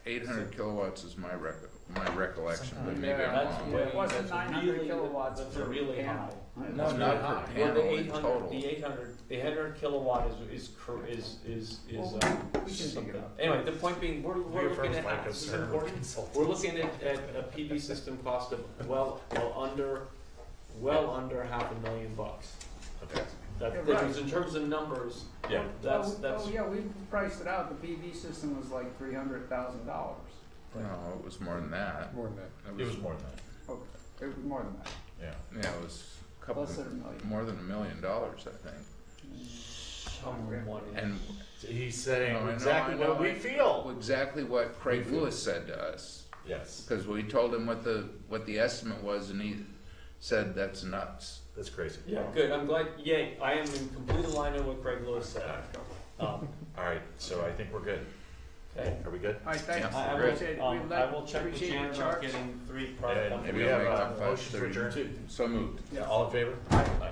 800 kilowatts is my recollection, but Something maybe like I'm that. That's wrong. way, It wasn't that's 900 really, kilowatts that's per really panel. high. No, That's not really per high. panel. Well, the in 800, total. the 800 kilowatt Well, we can dig something. it up. Anyway, the point being, we're looking reaffirms at, my this is concern with important, consultants. we're looking at a PV system cost of well under $500,000. Okay. That, You're that right. is in terms of numbers, Yeah. that's. Oh, yeah, we priced it out, the PV system was like $300,000. No, it was more than that. More than that. It was more than that, Okay, it was more than that, yeah. Yeah, it was a couple, closer to $1 million. more than $1 million, I think. Someone And He's saying No, I know, exactly I know, what we feel. exactly what Craig Lewis said to us. Yes, Because we told him what the estimate was, and he said that's nuts. that's crazy. Yeah, good, I'm glad, yay, I am in complete alignment with Craig Lewis said. All right, so I think we're good. Okay. Are we good? All right, thanks. Yeah. I will, Appreciate it. I will check with Appreciate Jan your about charts. getting 3 product And companies. we Maybe I'll have make a that motion to 5:30. adjourn. So moved. Yeah, all in favor? Aye.